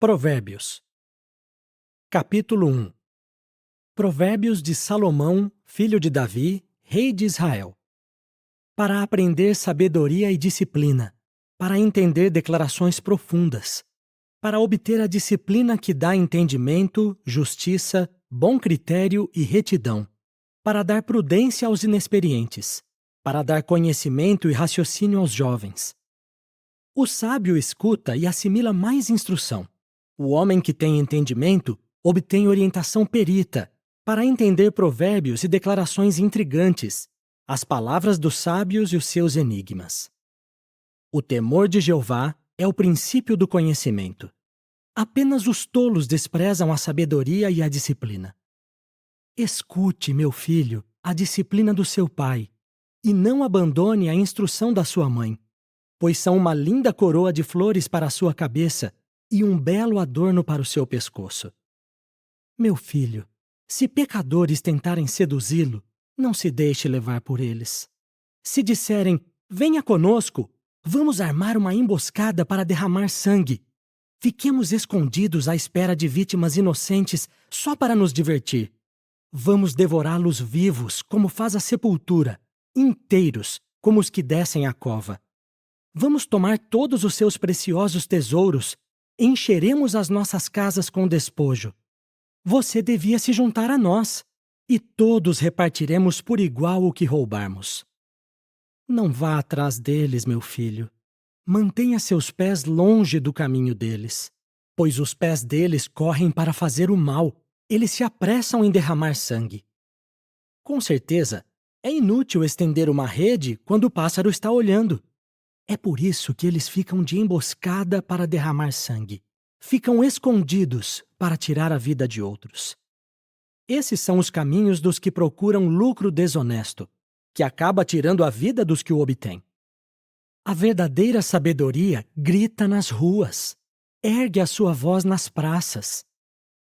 Provérbios. Capítulo 1. Provérbios de Salomão, filho de Davi, rei de Israel. Para aprender sabedoria e disciplina, para entender declarações profundas, para obter a disciplina que dá entendimento, justiça, bom critério e retidão, para dar prudência aos inexperientes, para dar conhecimento e raciocínio aos jovens. O sábio escuta e assimila mais instrução. O homem que tem entendimento obtém orientação perita para entender provérbios e declarações intrigantes, as palavras dos sábios e os seus enigmas. O temor de Jeová é o princípio do conhecimento. Apenas os tolos desprezam a sabedoria e a disciplina. Escute, meu filho, a disciplina do seu pai, e não abandone a instrução da sua mãe, pois são uma linda coroa de flores para a sua cabeça e um belo adorno para o seu pescoço. Meu filho, se pecadores tentarem seduzi-lo, não se deixe levar por eles. Se disserem, venha conosco, vamos armar uma emboscada para derramar sangue. Fiquemos escondidos à espera de vítimas inocentes só para nos divertir. Vamos devorá-los vivos, como faz a sepultura, inteiros, como os que descem à cova. Vamos tomar todos os seus preciosos tesouros, encheremos as nossas casas com despojo. Você devia se juntar a nós, e todos repartiremos por igual o que roubarmos. Não vá atrás deles, meu filho. Mantenha seus pés longe do caminho deles, pois os pés deles correm para fazer o mal, eles se apressam em derramar sangue. Com certeza, é inútil estender uma rede quando o pássaro está olhando. É por isso que eles ficam de emboscada para derramar sangue. Ficam escondidos para tirar a vida de outros. Esses são os caminhos dos que procuram lucro desonesto, que acaba tirando a vida dos que o obtêm. A verdadeira sabedoria grita nas ruas, ergue a sua voz nas praças,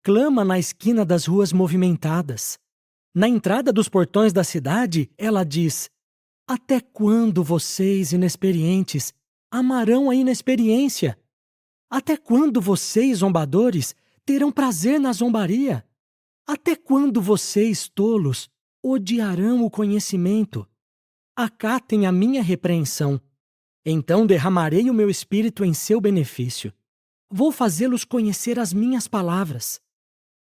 clama na esquina das ruas movimentadas. Na entrada dos portões da cidade, ela diz: até quando vocês, inexperientes, amarão a inexperiência? Até quando vocês, zombadores, terão prazer na zombaria? Até quando vocês, tolos, odiarão o conhecimento? Acatem a minha repreensão. Então derramarei o meu espírito em seu benefício. Vou fazê-los conhecer as minhas palavras.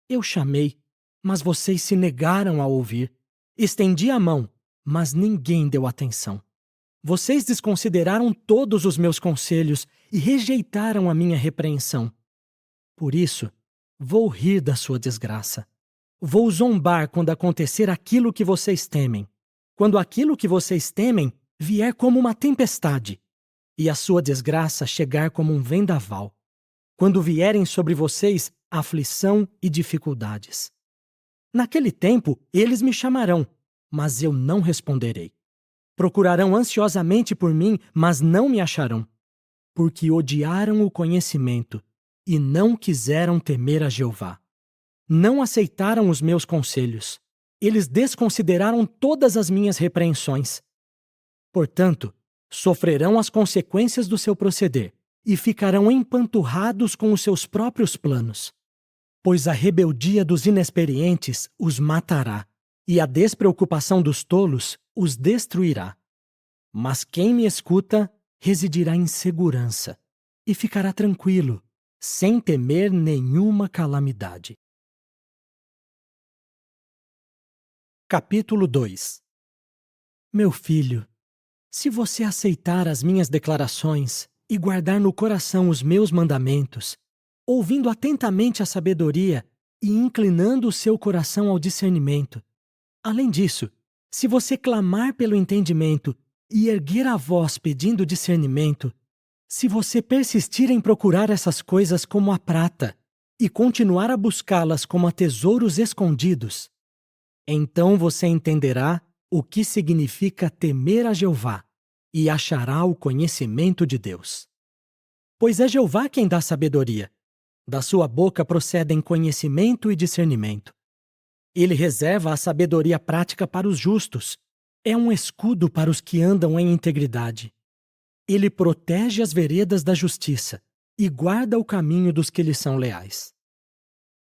Eu chamei, mas vocês se negaram a ouvir. Estendi a mão, mas ninguém deu atenção. Vocês desconsideraram todos os meus conselhos e rejeitaram a minha repreensão. Por isso, vou rir da sua desgraça. Vou zombar quando acontecer aquilo que vocês temem. Quando aquilo que vocês temem vier como uma tempestade e a sua desgraça chegar como um vendaval. Quando vierem sobre vocês aflição e dificuldades. Naquele tempo, eles me chamarão, mas eu não responderei. Procurarão ansiosamente por mim, mas não me acharão, porque odiaram o conhecimento e não quiseram temer a Jeová. Não aceitaram os meus conselhos. Eles desconsideraram todas as minhas repreensões. Portanto, sofrerão as consequências do seu proceder e ficarão empanturrados com os seus próprios planos. Pois a rebeldia dos inexperientes os matará, e a despreocupação dos tolos os destruirá. Mas quem me escuta residirá em segurança e ficará tranquilo, sem temer nenhuma calamidade. Capítulo 2. Meu filho, se você aceitar as minhas declarações e guardar no coração os meus mandamentos, ouvindo atentamente a sabedoria e inclinando o seu coração ao discernimento, além disso, se você clamar pelo entendimento e erguer a voz pedindo discernimento, se você persistir em procurar essas coisas como a prata e continuar a buscá-las como a tesouros escondidos, então você entenderá o que significa temer a Jeová e achará o conhecimento de Deus. Pois é Jeová quem dá sabedoria. Da sua boca procedem conhecimento e discernimento. Ele reserva a sabedoria prática para os justos. É um escudo para os que andam em integridade. Ele protege as veredas da justiça e guarda o caminho dos que lhe são leais.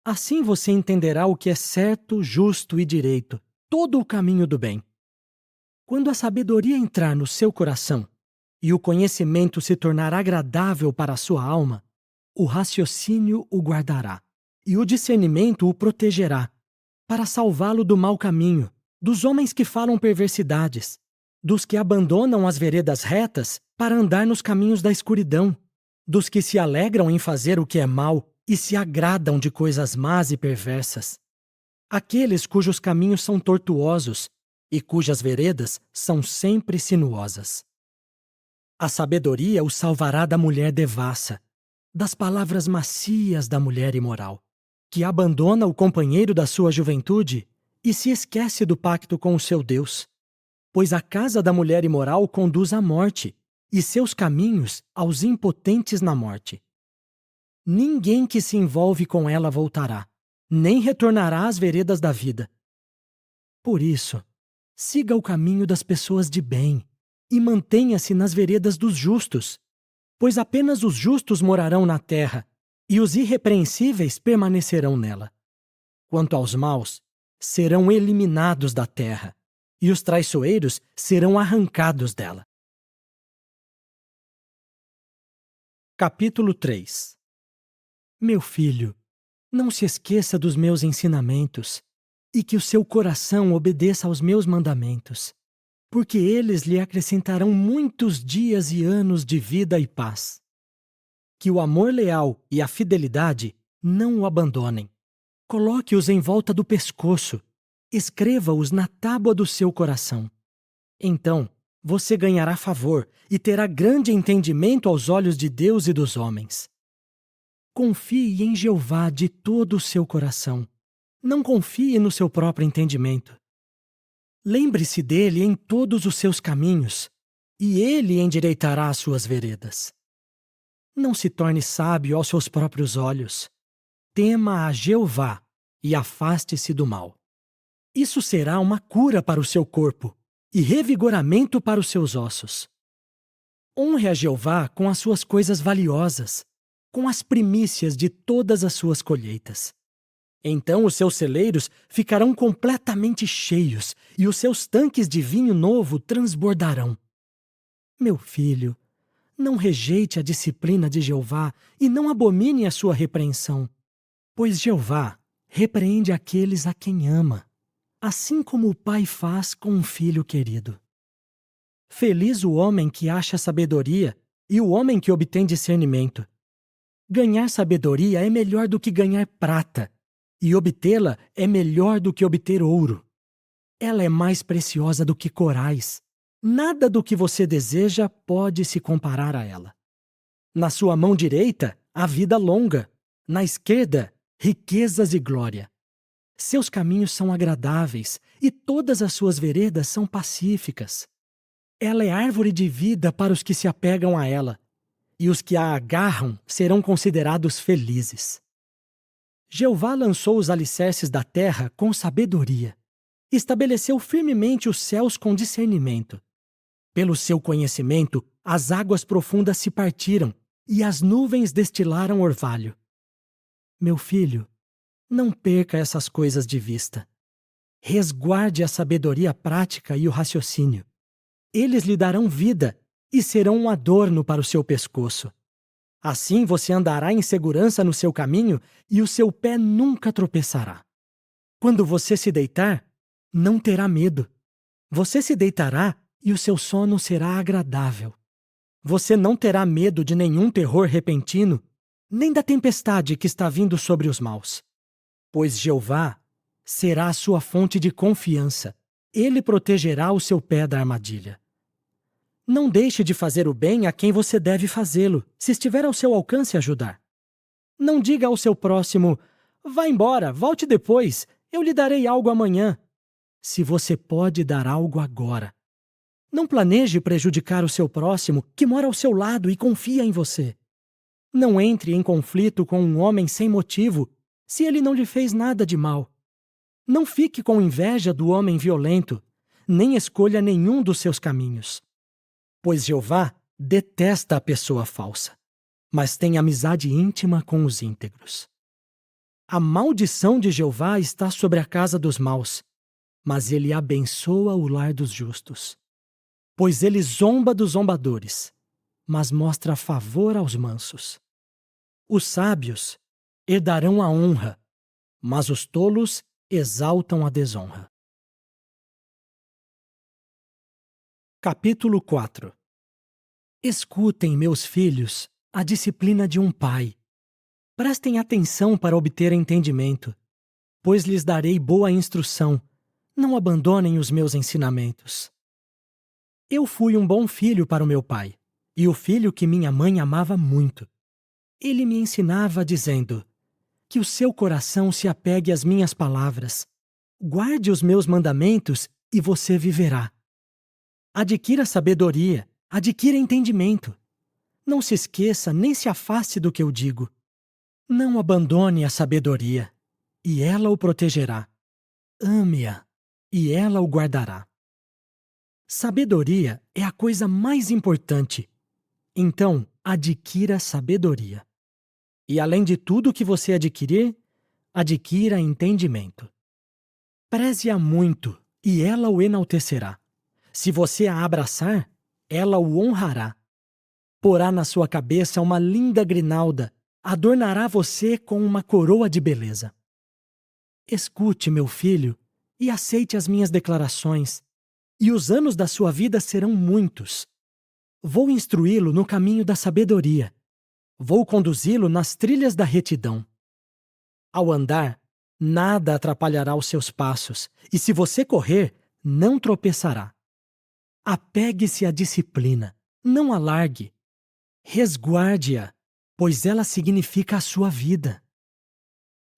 Assim você entenderá o que é certo, justo e direito, todo o caminho do bem. Quando a sabedoria entrar no seu coração e o conhecimento se tornar agradável para a sua alma, o raciocínio o guardará e o discernimento o protegerá, para salvá-lo do mau caminho, dos homens que falam perversidades, dos que abandonam as veredas retas para andar nos caminhos da escuridão, dos que se alegram em fazer o que é mal e se agradam de coisas más e perversas. Aqueles cujos caminhos são tortuosos e cujas veredas são sempre sinuosas. A sabedoria o salvará da mulher devassa, das palavras macias da mulher imoral, que abandona o companheiro da sua juventude e se esquece do pacto com o seu Deus. Pois a casa da mulher imoral conduz à morte, e seus caminhos aos impotentes na morte. Ninguém que se envolve com ela voltará, nem retornará às veredas da vida. Por isso, siga o caminho das pessoas de bem e mantenha-se nas veredas dos justos, pois apenas os justos morarão na terra e os irrepreensíveis permanecerão nela. Quanto aos maus, serão eliminados da terra, e os traiçoeiros serão arrancados dela. Capítulo 3. Meu filho, não se esqueça dos meus ensinamentos, e que o seu coração obedeça aos meus mandamentos, porque eles lhe acrescentarão muitos dias e anos de vida e paz. Que o amor leal e a fidelidade não o abandonem. Coloque-os em volta do pescoço, escreva-os na tábua do seu coração. Então, você ganhará favor e terá grande entendimento aos olhos de Deus e dos homens. Confie em Jeová de todo o seu coração. Não confie no seu próprio entendimento. Lembre-se dele em todos os seus caminhos, e ele endireitará as suas veredas. Não se torne sábio aos seus próprios olhos. Tema a Jeová e afaste-se do mal. Isso será uma cura para o seu corpo e revigoramento para os seus ossos. Honre a Jeová com as suas coisas valiosas, com as primícias de todas as suas colheitas. Então os seus celeiros ficarão completamente cheios e os seus tanques de vinho novo transbordarão. Meu filho, não rejeite a disciplina de Jeová e não abomine a sua repreensão, pois Jeová repreende aqueles a quem ama, assim como o pai faz com um filho querido. Feliz o homem que acha sabedoria e o homem que obtém discernimento. Ganhar sabedoria é melhor do que ganhar prata, e obtê-la é melhor do que obter ouro. Ela é mais preciosa do que corais. Nada do que você deseja pode se comparar a ela. Na sua mão direita, há vida longa. Na esquerda, riquezas e glória. Seus caminhos são agradáveis e todas as suas veredas são pacíficas. Ela é árvore de vida para os que se apegam a ela, e os que a agarram serão considerados felizes. Jeová lançou os alicerces da terra com sabedoria. Estabeleceu firmemente os céus com discernimento. Pelo seu conhecimento, as águas profundas se partiram e as nuvens destilaram orvalho. Meu filho, não perca essas coisas de vista. Resguarde a sabedoria prática e o raciocínio. Eles lhe darão vida e serão um adorno para o seu pescoço. Assim você andará em segurança no seu caminho e o seu pé nunca tropeçará. Quando você se deitar, não terá medo. Você se deitará e o seu sono será agradável. Você não terá medo de nenhum terror repentino, nem da tempestade que está vindo sobre os maus. Pois Jeová será a sua fonte de confiança. Ele protegerá o seu pé da armadilha. Não deixe de fazer o bem a quem você deve fazê-lo, se estiver ao seu alcance ajudar. Não diga ao seu próximo, vá embora, volte depois, eu lhe darei algo amanhã. Se você pode dar algo agora. Não planeje prejudicar o seu próximo que mora ao seu lado e confia em você. Não entre em conflito com um homem sem motivo, se ele não lhe fez nada de mal. Não fique com inveja do homem violento, nem escolha nenhum dos seus caminhos. Pois Jeová detesta a pessoa falsa. mas tem amizade íntima com os íntegros. A maldição de Jeová está sobre a casa dos maus, mas ele abençoa o lar dos justos. Pois ele zomba dos zombadores, mas mostra favor aos mansos. Os sábios herdarão a honra, mas os tolos exaltam a desonra. Capítulo 4. Escutem, meus filhos, a disciplina de um pai. Prestem atenção para obter entendimento, pois lhes darei boa instrução. Não abandonem os meus ensinamentos. Eu fui um bom filho para o meu pai, e o filho que minha mãe amava muito. Ele me ensinava dizendo: que o seu coração se apegue às minhas palavras. Guarde os meus mandamentos e você viverá. Adquira sabedoria, adquira entendimento. Não se esqueça nem se afaste do que eu digo. Não abandone a sabedoria, e ela o protegerá. Ame-a, e ela o guardará. Sabedoria é a coisa mais importante. Então, adquira sabedoria. E além de tudo que você adquirir, adquira entendimento. Preze-a muito, e ela o enaltecerá. Se você a abraçar, ela o honrará. Porá na sua cabeça uma linda grinalda, adornará você com uma coroa de beleza. Escute, meu filho, e aceite as minhas declarações, e os anos da sua vida serão muitos. Vou instruí-lo no caminho da sabedoria. Vou conduzi-lo nas trilhas da retidão. Ao andar, nada atrapalhará os seus passos, e se você correr, não tropeçará. Apegue-se à disciplina, não a largue. Resguarde-a, pois ela significa a sua vida.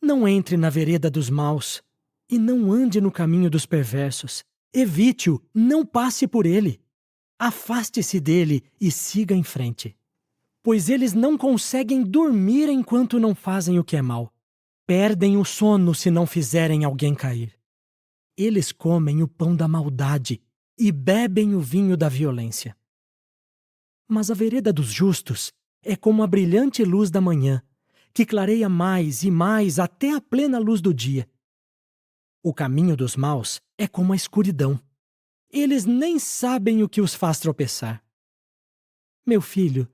Não entre na vereda dos maus, e não ande no caminho dos perversos. Evite-o, não passe por ele. Afaste-se dele e siga em frente. Pois eles não conseguem dormir enquanto não fazem o que é mal. Perdem o sono se não fizerem alguém cair. Eles comem o pão da maldade e bebem o vinho da violência. Mas a vereda dos justos é como a brilhante luz da manhã, que clareia mais e mais até a plena luz do dia. O caminho dos maus é como a escuridão. Eles nem sabem o que os faz tropeçar. Meu filho,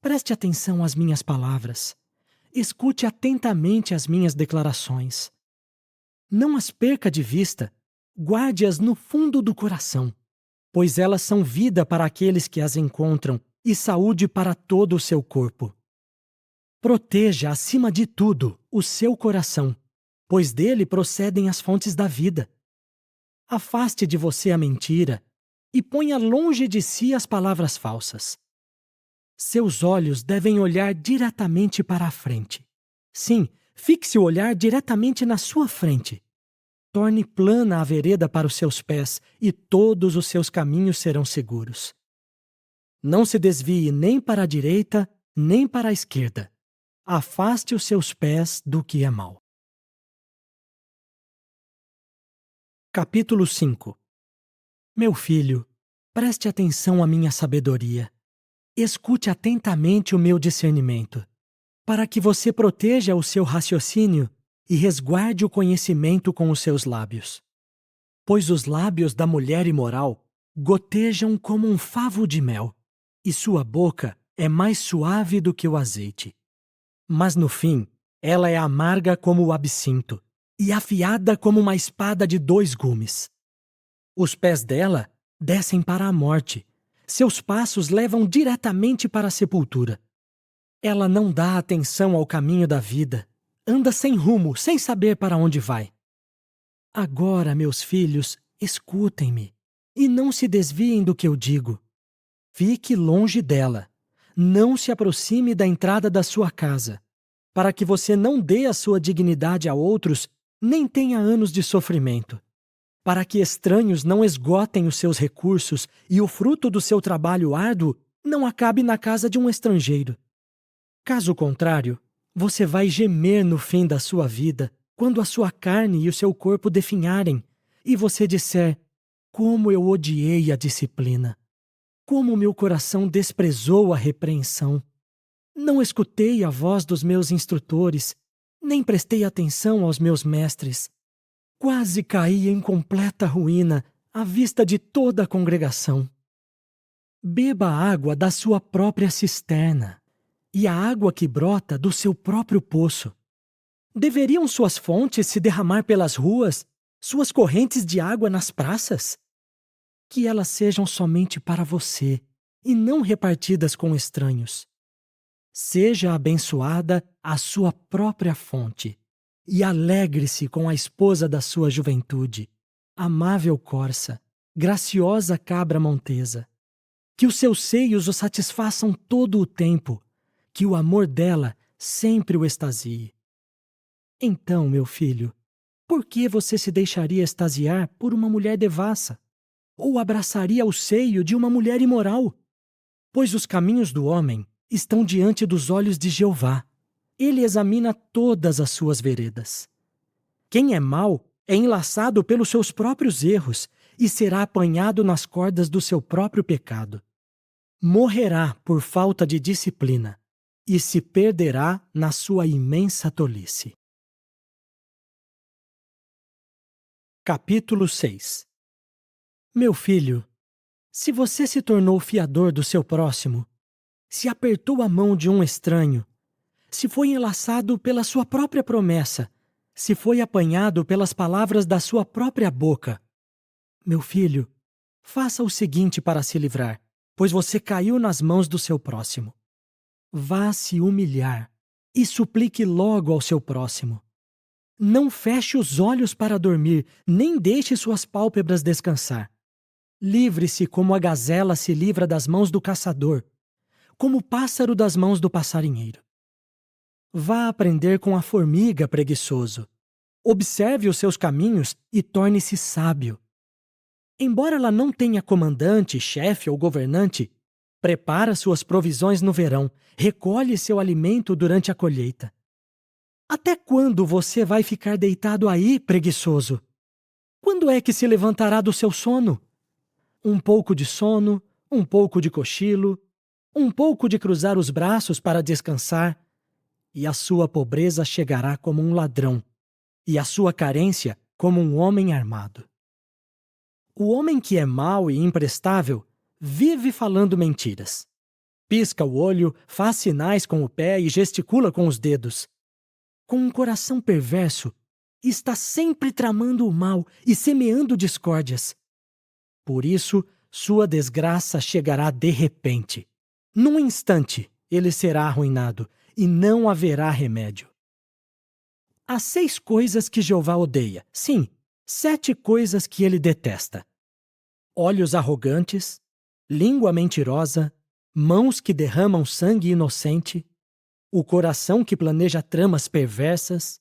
preste atenção às minhas palavras. Escute atentamente as minhas declarações. Não as perca de vista, guarde-as no fundo do coração, pois elas são vida para aqueles que as encontram e saúde para todo o seu corpo. Proteja, acima de tudo, o seu coração, pois dele procedem as fontes da vida. Afaste de você a mentira e ponha longe de si as palavras falsas. Seus olhos devem olhar diretamente para a frente. Sim, fixe o olhar diretamente na sua frente. Torne plana a vereda para os seus pés e todos os seus caminhos serão seguros. Não se desvie nem para a direita, nem para a esquerda. Afaste os seus pés do que é mal. Capítulo 5. Meu filho, preste atenção à minha sabedoria. Escute atentamente o meu discernimento, para que você proteja o seu raciocínio e resguarde o conhecimento com os seus lábios. Pois os lábios da mulher imoral gotejam como um favo de mel, e sua boca é mais suave do que o azeite. Mas no fim, ela é amarga como o absinto, e afiada como uma espada de 2 gumes. Os pés dela descem para a morte, seus passos levam diretamente para a sepultura. Ela não dá atenção ao caminho da vida, anda sem rumo, sem saber para onde vai. Agora, meus filhos, escutem-me, e não se desviem do que eu digo. Fique longe dela, não se aproxime da entrada da sua casa, para que você não dê a sua dignidade a outros, nem tenha anos de sofrimento. Para que estranhos não esgotem os seus recursos e o fruto do seu trabalho árduo não acabe na casa de um estrangeiro. Caso contrário, você vai gemer no fim da sua vida, quando a sua carne e o seu corpo definharem, e você disser: como eu odiei a disciplina! Como meu coração desprezou a repreensão! Não escutei a voz dos meus instrutores, nem prestei atenção aos meus mestres. Quase caí em completa ruína à vista de toda a congregação. Beba água da sua própria cisterna e a água que brota do seu próprio poço. Deveriam suas fontes se derramar pelas ruas, suas correntes de água nas praças? Que elas sejam somente para você e não repartidas com estranhos. Seja abençoada a sua própria fonte e alegre-se com a esposa da sua juventude, amável corça, graciosa cabra montesa. Que os seus seios o satisfaçam todo o tempo, que o amor dela sempre o extasie. Então, meu filho, por que você se deixaria extasiar por uma mulher devassa? Ou abraçaria o seio de uma mulher imoral? Pois os caminhos do homem estão diante dos olhos de Jeová. Ele examina todas as suas veredas. Quem é mau é enlaçado pelos seus próprios erros e será apanhado nas cordas do seu próprio pecado. Morrerá por falta de disciplina e se perderá na sua imensa tolice. Capítulo 6. Meu filho, se você se tornou fiador do seu próximo, se apertou a mão de um estranho, se foi enlaçado pela sua própria promessa, se foi apanhado pelas palavras da sua própria boca, meu filho, faça o seguinte para se livrar, pois você caiu nas mãos do seu próximo. Vá se humilhar e suplique logo ao seu próximo. Não feche os olhos para dormir, nem deixe suas pálpebras descansar. Livre-se como a gazela se livra das mãos do caçador, como o pássaro das mãos do passarinheiro. Vá aprender com a formiga, preguiçoso. Observe os seus caminhos e torne-se sábio. Embora ela não tenha comandante, chefe ou governante, prepara suas provisões no verão, recolhe seu alimento durante a colheita. Até quando você vai ficar deitado aí, preguiçoso? Quando é que se levantará do seu sono? Um pouco de sono, um pouco de cochilo, um pouco de cruzar os braços para descansar, e a sua pobreza chegará como um ladrão, e a sua carência como um homem armado. O homem que é mau e imprestável vive falando mentiras. Pisca o olho, faz sinais com o pé e gesticula com os dedos. Com um coração perverso, está sempre tramando o mal e semeando discórdias. Por isso, sua desgraça chegará de repente. Num instante, ele será arruinado e não haverá remédio. Há 6 coisas que Jeová odeia. Sim, 7 coisas que ele detesta: olhos arrogantes, língua mentirosa, mãos que derramam sangue inocente, o coração que planeja tramas perversas,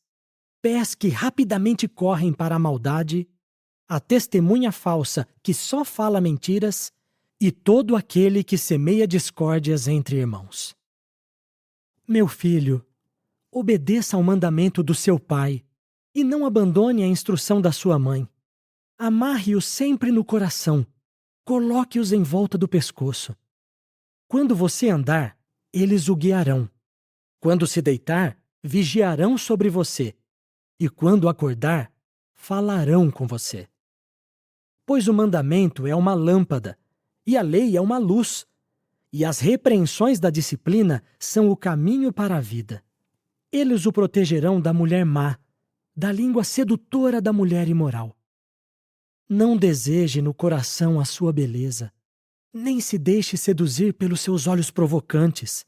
pés que rapidamente correm para a maldade, a testemunha falsa que só fala mentiras e todo aquele que semeia discórdias entre irmãos. Meu filho, obedeça ao mandamento do seu pai e não abandone a instrução da sua mãe. Amarre-os sempre no coração, coloque-os em volta do pescoço. Quando você andar, eles o guiarão. Quando se deitar, vigiarão sobre você. E quando acordar, falarão com você. Pois o mandamento é uma lâmpada, e a lei é uma luz, e as repreensões da disciplina são o caminho para a vida. Eles o protegerão da mulher má, da língua sedutora da mulher imoral. Não deseje no coração a sua beleza, nem se deixe seduzir pelos seus olhos provocantes,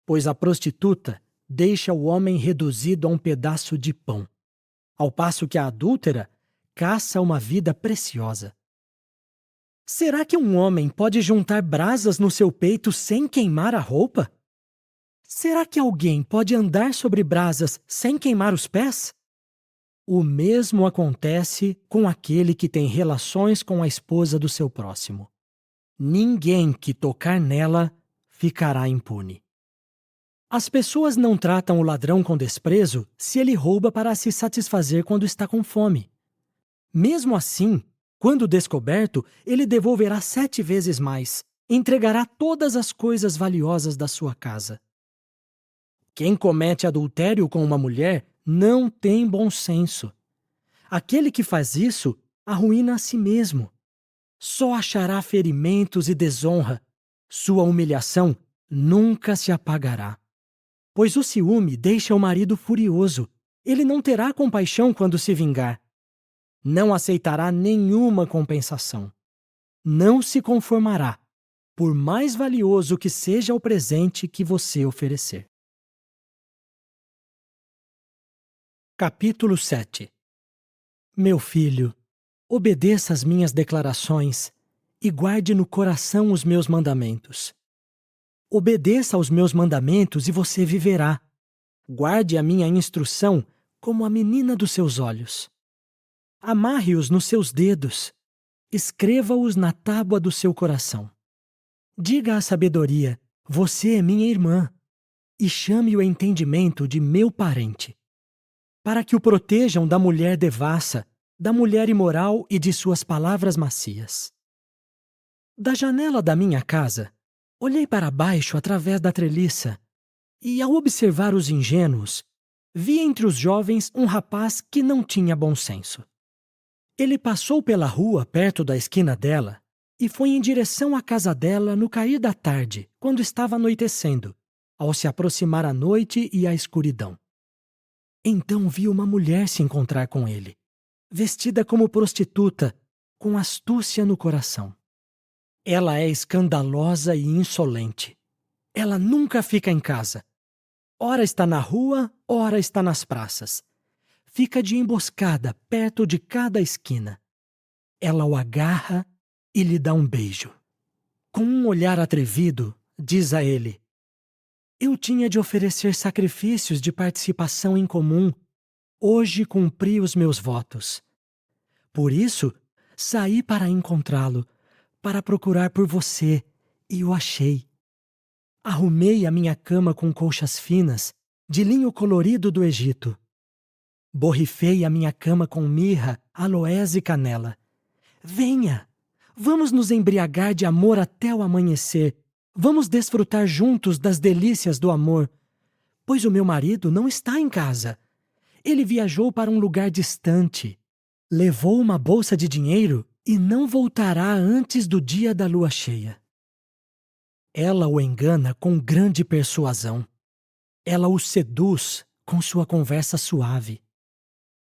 pois a prostituta deixa o homem reduzido a um pedaço de pão, ao passo que a adúltera caça uma vida preciosa. Será que um homem pode juntar brasas no seu peito sem queimar a roupa? Será que alguém pode andar sobre brasas sem queimar os pés? O mesmo acontece com aquele que tem relações com a esposa do seu próximo. Ninguém que tocar nela ficará impune. As pessoas não tratam o ladrão com desprezo se ele rouba para se satisfazer quando está com fome. Mesmo assim, quando descoberto, ele devolverá 7 vezes mais, entregará todas as coisas valiosas da sua casa. Quem comete adultério com uma mulher não tem bom senso. Aquele que faz isso arruína a si mesmo. Só achará ferimentos e desonra. Sua humilhação nunca se apagará. Pois o ciúme deixa o marido furioso. Ele não terá compaixão quando se vingar. Não aceitará nenhuma compensação. Não se conformará, por mais valioso que seja o presente que você oferecer. Capítulo 7. Meu filho, obedeça às minhas declarações e guarde no coração os meus mandamentos. Obedeça aos meus mandamentos e você viverá. Guarde a minha instrução como a menina dos seus olhos. Amarre-os nos seus dedos. Escreva-os na tábua do seu coração. Diga à sabedoria, você é minha irmã, e chame o entendimento de meu parente, para que o protejam da mulher devassa, da mulher imoral e de suas palavras macias. Da janela da minha casa, olhei para baixo através da treliça, e ao observar os ingênuos, vi entre os jovens um rapaz que não tinha bom senso. Ele passou pela rua perto da esquina dela e foi em direção à casa dela no cair da tarde, quando estava anoitecendo, ao se aproximar a noite e a escuridão. Então vi uma mulher se encontrar com ele, vestida como prostituta, com astúcia no coração. Ela é escandalosa e insolente. Ela nunca fica em casa. Ora está na rua, ora está nas praças. Fica de emboscada perto de cada esquina. Ela o agarra e lhe dá um beijo. Com um olhar atrevido, diz a ele: eu tinha de oferecer sacrifícios de participação em comum. Hoje cumpri os meus votos. Por isso, saí para encontrá-lo, para procurar por você, e o achei. Arrumei a minha cama com colchas finas, de linho colorido do Egito. Borrifei a minha cama com mirra, aloés e canela. Venha! Vamos nos embriagar de amor até o amanhecer. Vamos desfrutar juntos das delícias do amor. Pois o meu marido não está em casa. Ele viajou para um lugar distante. Levou uma bolsa de dinheiro e não voltará antes do dia da lua cheia. Ela o engana com grande persuasão. Ela o seduz com sua conversa suave.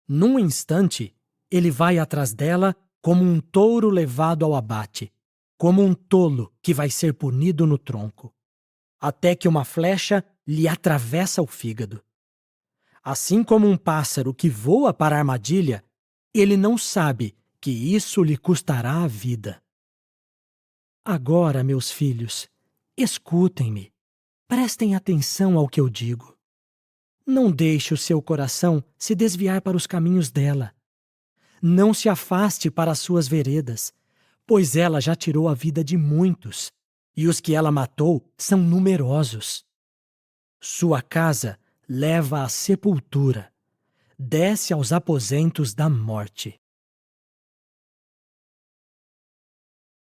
Num instante, ele vai atrás dela como um touro levado ao abate, como um tolo que vai ser punido no tronco, até que uma flecha lhe atravessa o fígado. Assim como um pássaro que voa para a armadilha, ele não sabe que isso lhe custará a vida. Agora, meus filhos, escutem-me, prestem atenção ao que eu digo. Não deixe o seu coração se desviar para os caminhos dela. Não se afaste para as suas veredas, pois ela já tirou a vida de muitos, e os que ela matou são numerosos. Sua casa leva à sepultura, desce aos aposentos da morte.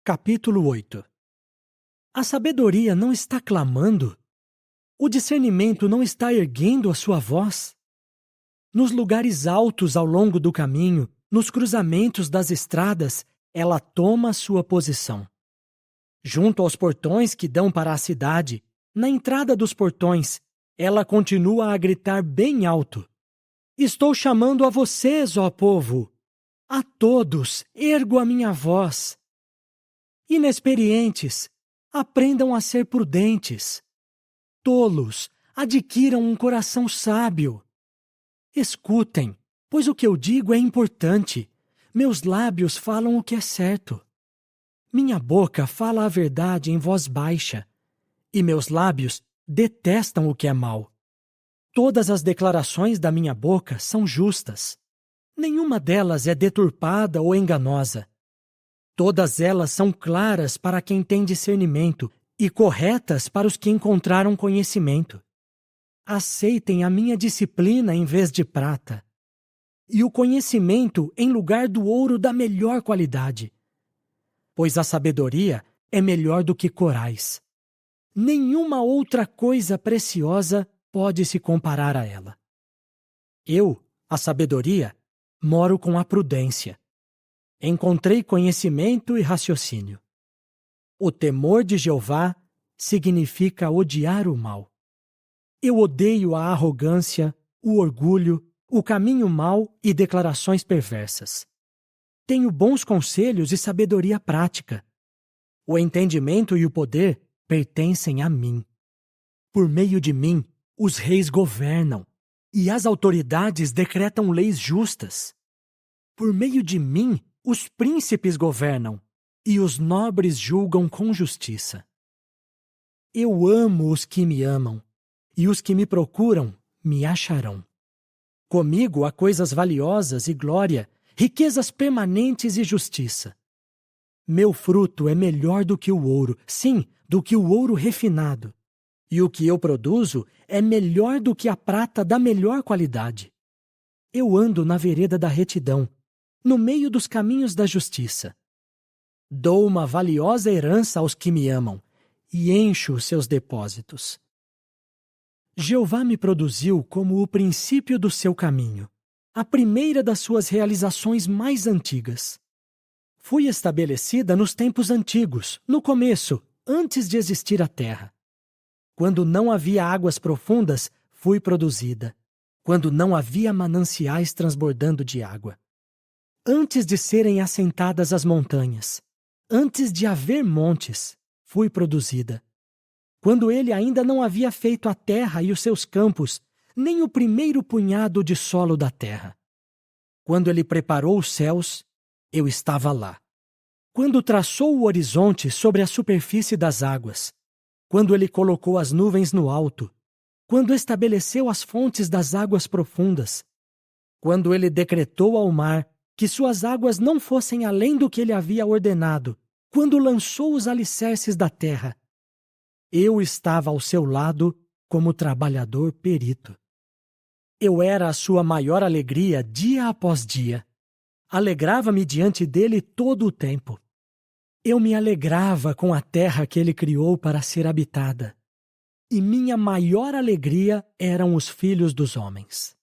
Capítulo 8. A sabedoria não está clamando? O discernimento não está erguendo a sua voz? Nos lugares altos ao longo do caminho, nos cruzamentos das estradas, ela toma sua posição. Junto aos portões que dão para a cidade, na entrada dos portões, ela continua a gritar bem alto: estou chamando a vocês, ó povo! A todos ergo a minha voz. Inexperientes, aprendam a ser prudentes. Tolos, adquiram um coração sábio. Escutem, pois o que eu digo é importante. Meus lábios falam o que é certo. Minha boca fala a verdade em voz baixa, e meus lábios detestam o que é mal. Todas as declarações da minha boca são justas. Nenhuma delas é deturpada ou enganosa. Todas elas são claras para quem tem discernimento e corretas para os que encontraram conhecimento. Aceitem a minha disciplina em vez de prata, e o conhecimento em lugar do ouro da melhor qualidade. Pois a sabedoria é melhor do que corais. Nenhuma outra coisa preciosa pode se comparar a ela. Eu, a sabedoria, moro com a prudência. Encontrei conhecimento e raciocínio. O temor de Jeová significa odiar o mal. Eu odeio a arrogância, o orgulho, o caminho mau e declarações perversas. Tenho bons conselhos e sabedoria prática. O entendimento e o poder pertencem a mim. Por meio de mim, os reis governam, e as autoridades decretam leis justas. Por meio de mim, os príncipes governam, e os nobres julgam com justiça. Eu amo os que me amam, e os que me procuram me acharão. Comigo há coisas valiosas e glória, riquezas permanentes e justiça. Meu fruto é melhor do que o ouro, sim, do que o ouro refinado. E o que eu produzo é melhor do que a prata da melhor qualidade. Eu ando na vereda da retidão, no meio dos caminhos da justiça. Dou uma valiosa herança aos que me amam, e encho os seus depósitos. Jeová me produziu como o princípio do seu caminho, a primeira das suas realizações mais antigas. Fui estabelecida nos tempos antigos, no começo, antes de existir a terra. Quando não havia águas profundas, fui produzida. Quando não havia mananciais transbordando de água. Antes de serem assentadas as montanhas, antes de haver montes, fui produzida. Quando ele ainda não havia feito a terra e os seus campos, nem o primeiro punhado de solo da terra. Quando ele preparou os céus, eu estava lá. Quando traçou o horizonte sobre a superfície das águas, quando ele colocou as nuvens no alto, quando estabeleceu as fontes das águas profundas, quando ele decretou ao mar que suas águas não fossem além do que ele havia ordenado, quando lançou os alicerces da terra, eu estava ao seu lado como trabalhador perito. Eu era a sua maior alegria dia após dia. Alegrava-me diante dele todo o tempo. Eu me alegrava com a terra que ele criou para ser habitada. E minha maior alegria eram os filhos dos homens.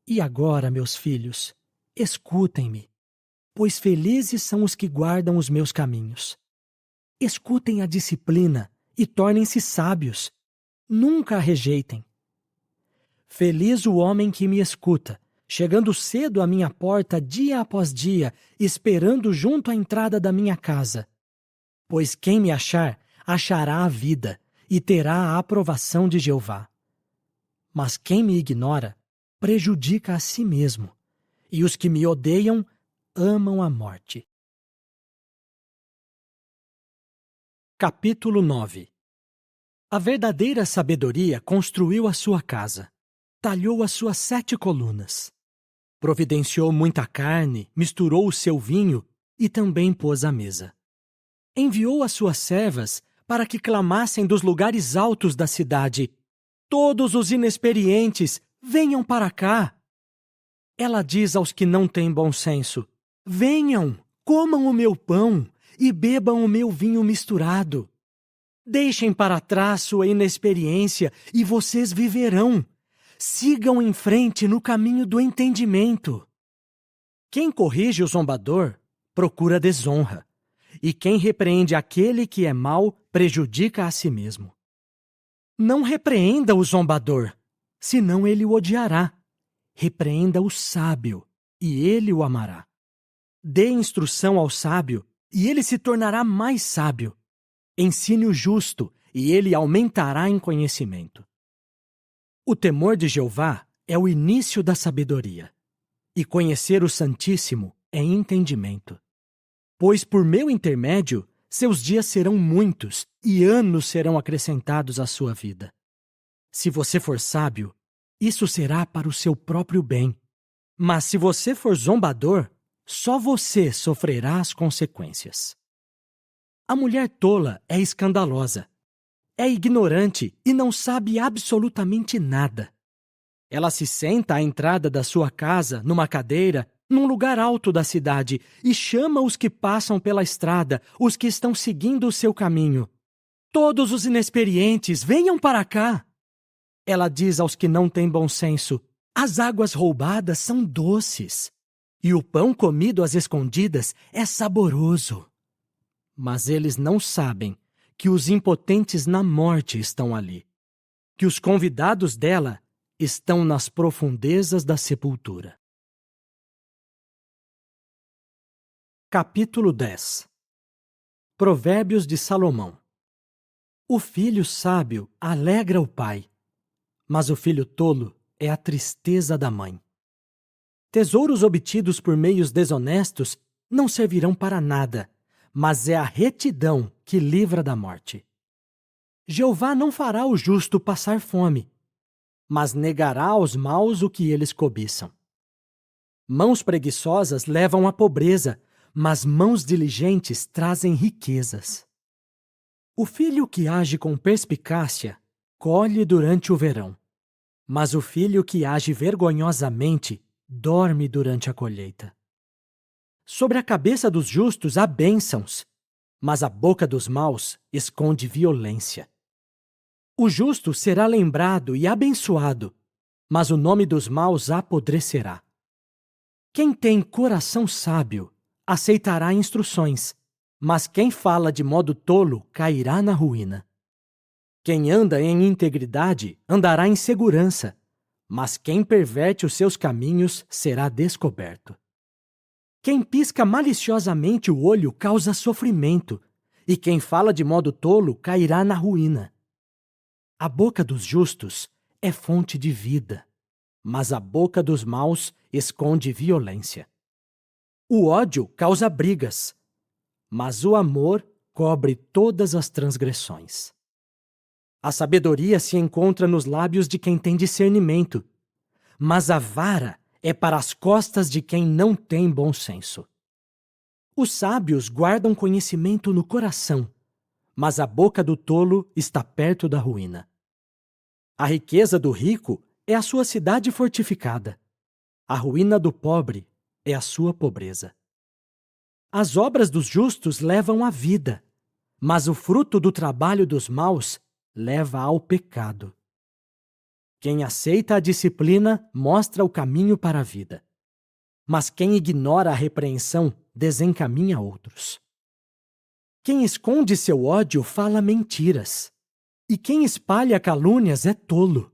E agora, meus filhos, escutem-me, pois felizes são os que guardam os meus caminhos. Escutem a disciplina e tornem-se sábios. Nunca a rejeitem. Feliz o homem que me escuta, chegando cedo à minha porta dia após dia, esperando junto à entrada da minha casa. Pois quem me achar, achará a vida e terá a aprovação de Jeová. Mas quem me ignora, prejudica a si mesmo, e os que me odeiam amam a morte. Capítulo 9. A verdadeira sabedoria construiu a sua casa, talhou as suas 7 colunas. Providenciou muita carne, misturou o seu vinho e também pôs à mesa. Enviou as suas servas para que clamassem dos lugares altos da cidade: todos os inexperientes, venham para cá. Ela diz aos que não têm bom senso: venham, comam o meu pão e bebam o meu vinho misturado. Deixem para trás sua inexperiência e vocês viverão. Sigam em frente no caminho do entendimento. Quem corrige o zombador procura desonra, e quem repreende aquele que é mau prejudica a si mesmo. Não repreenda o zombador, senão ele o odiará. Repreenda o sábio, e ele o amará. Dê instrução ao sábio, e ele se tornará mais sábio. Ensine o justo, e ele aumentará em conhecimento. O temor de Jeová é o início da sabedoria, e conhecer o Santíssimo é entendimento. Pois por meu intermédio, seus dias serão muitos, e anos serão acrescentados à sua vida. Se você for sábio, isso será para o seu próprio bem. Mas se você for zombador, só você sofrerá as consequências. A mulher tola é escandalosa. É ignorante e não sabe absolutamente nada. Ela se senta à entrada da sua casa, numa cadeira, num lugar alto da cidade, e chama os que passam pela estrada, os que estão seguindo o seu caminho. Todos os inexperientes, venham para cá! Ela diz aos que não têm bom senso: as águas roubadas são doces, e o pão comido às escondidas é saboroso. Mas eles não sabem que os impotentes na morte estão ali, que os convidados dela estão nas profundezas da sepultura. Capítulo 10. Provérbios de Salomão. O filho sábio alegra o pai, mas o filho tolo é a tristeza da mãe. Tesouros obtidos por meios desonestos não servirão para nada, mas é a retidão que livra da morte. Jeová não fará o justo passar fome, mas negará aos maus o que eles cobiçam. Mãos preguiçosas levam à pobreza, mas mãos diligentes trazem riquezas. O filho que age com perspicácia colhe durante o verão, mas o filho que age vergonhosamente dorme durante a colheita. Sobre a cabeça dos justos há bênçãos, mas a boca dos maus esconde violência. O justo será lembrado e abençoado, mas o nome dos maus apodrecerá. Quem tem coração sábio aceitará instruções, mas quem fala de modo tolo cairá na ruína. Quem anda em integridade andará em segurança, mas quem perverte os seus caminhos será descoberto. Quem pisca maliciosamente o olho causa sofrimento, e quem fala de modo tolo cairá na ruína. A boca dos justos é fonte de vida, mas a boca dos maus esconde violência. O ódio causa brigas, mas o amor cobre todas as transgressões. A sabedoria se encontra nos lábios de quem tem discernimento, mas a vara é para as costas de quem não tem bom senso. Os sábios guardam conhecimento no coração, mas a boca do tolo está perto da ruína. A riqueza do rico é a sua cidade fortificada. A ruína do pobre é a sua pobreza. As obras dos justos levam à vida, mas o fruto do trabalho dos maus leva ao pecado. Quem aceita a disciplina mostra o caminho para a vida, mas quem ignora a repreensão desencaminha outros. Quem esconde seu ódio fala mentiras, e quem espalha calúnias é tolo.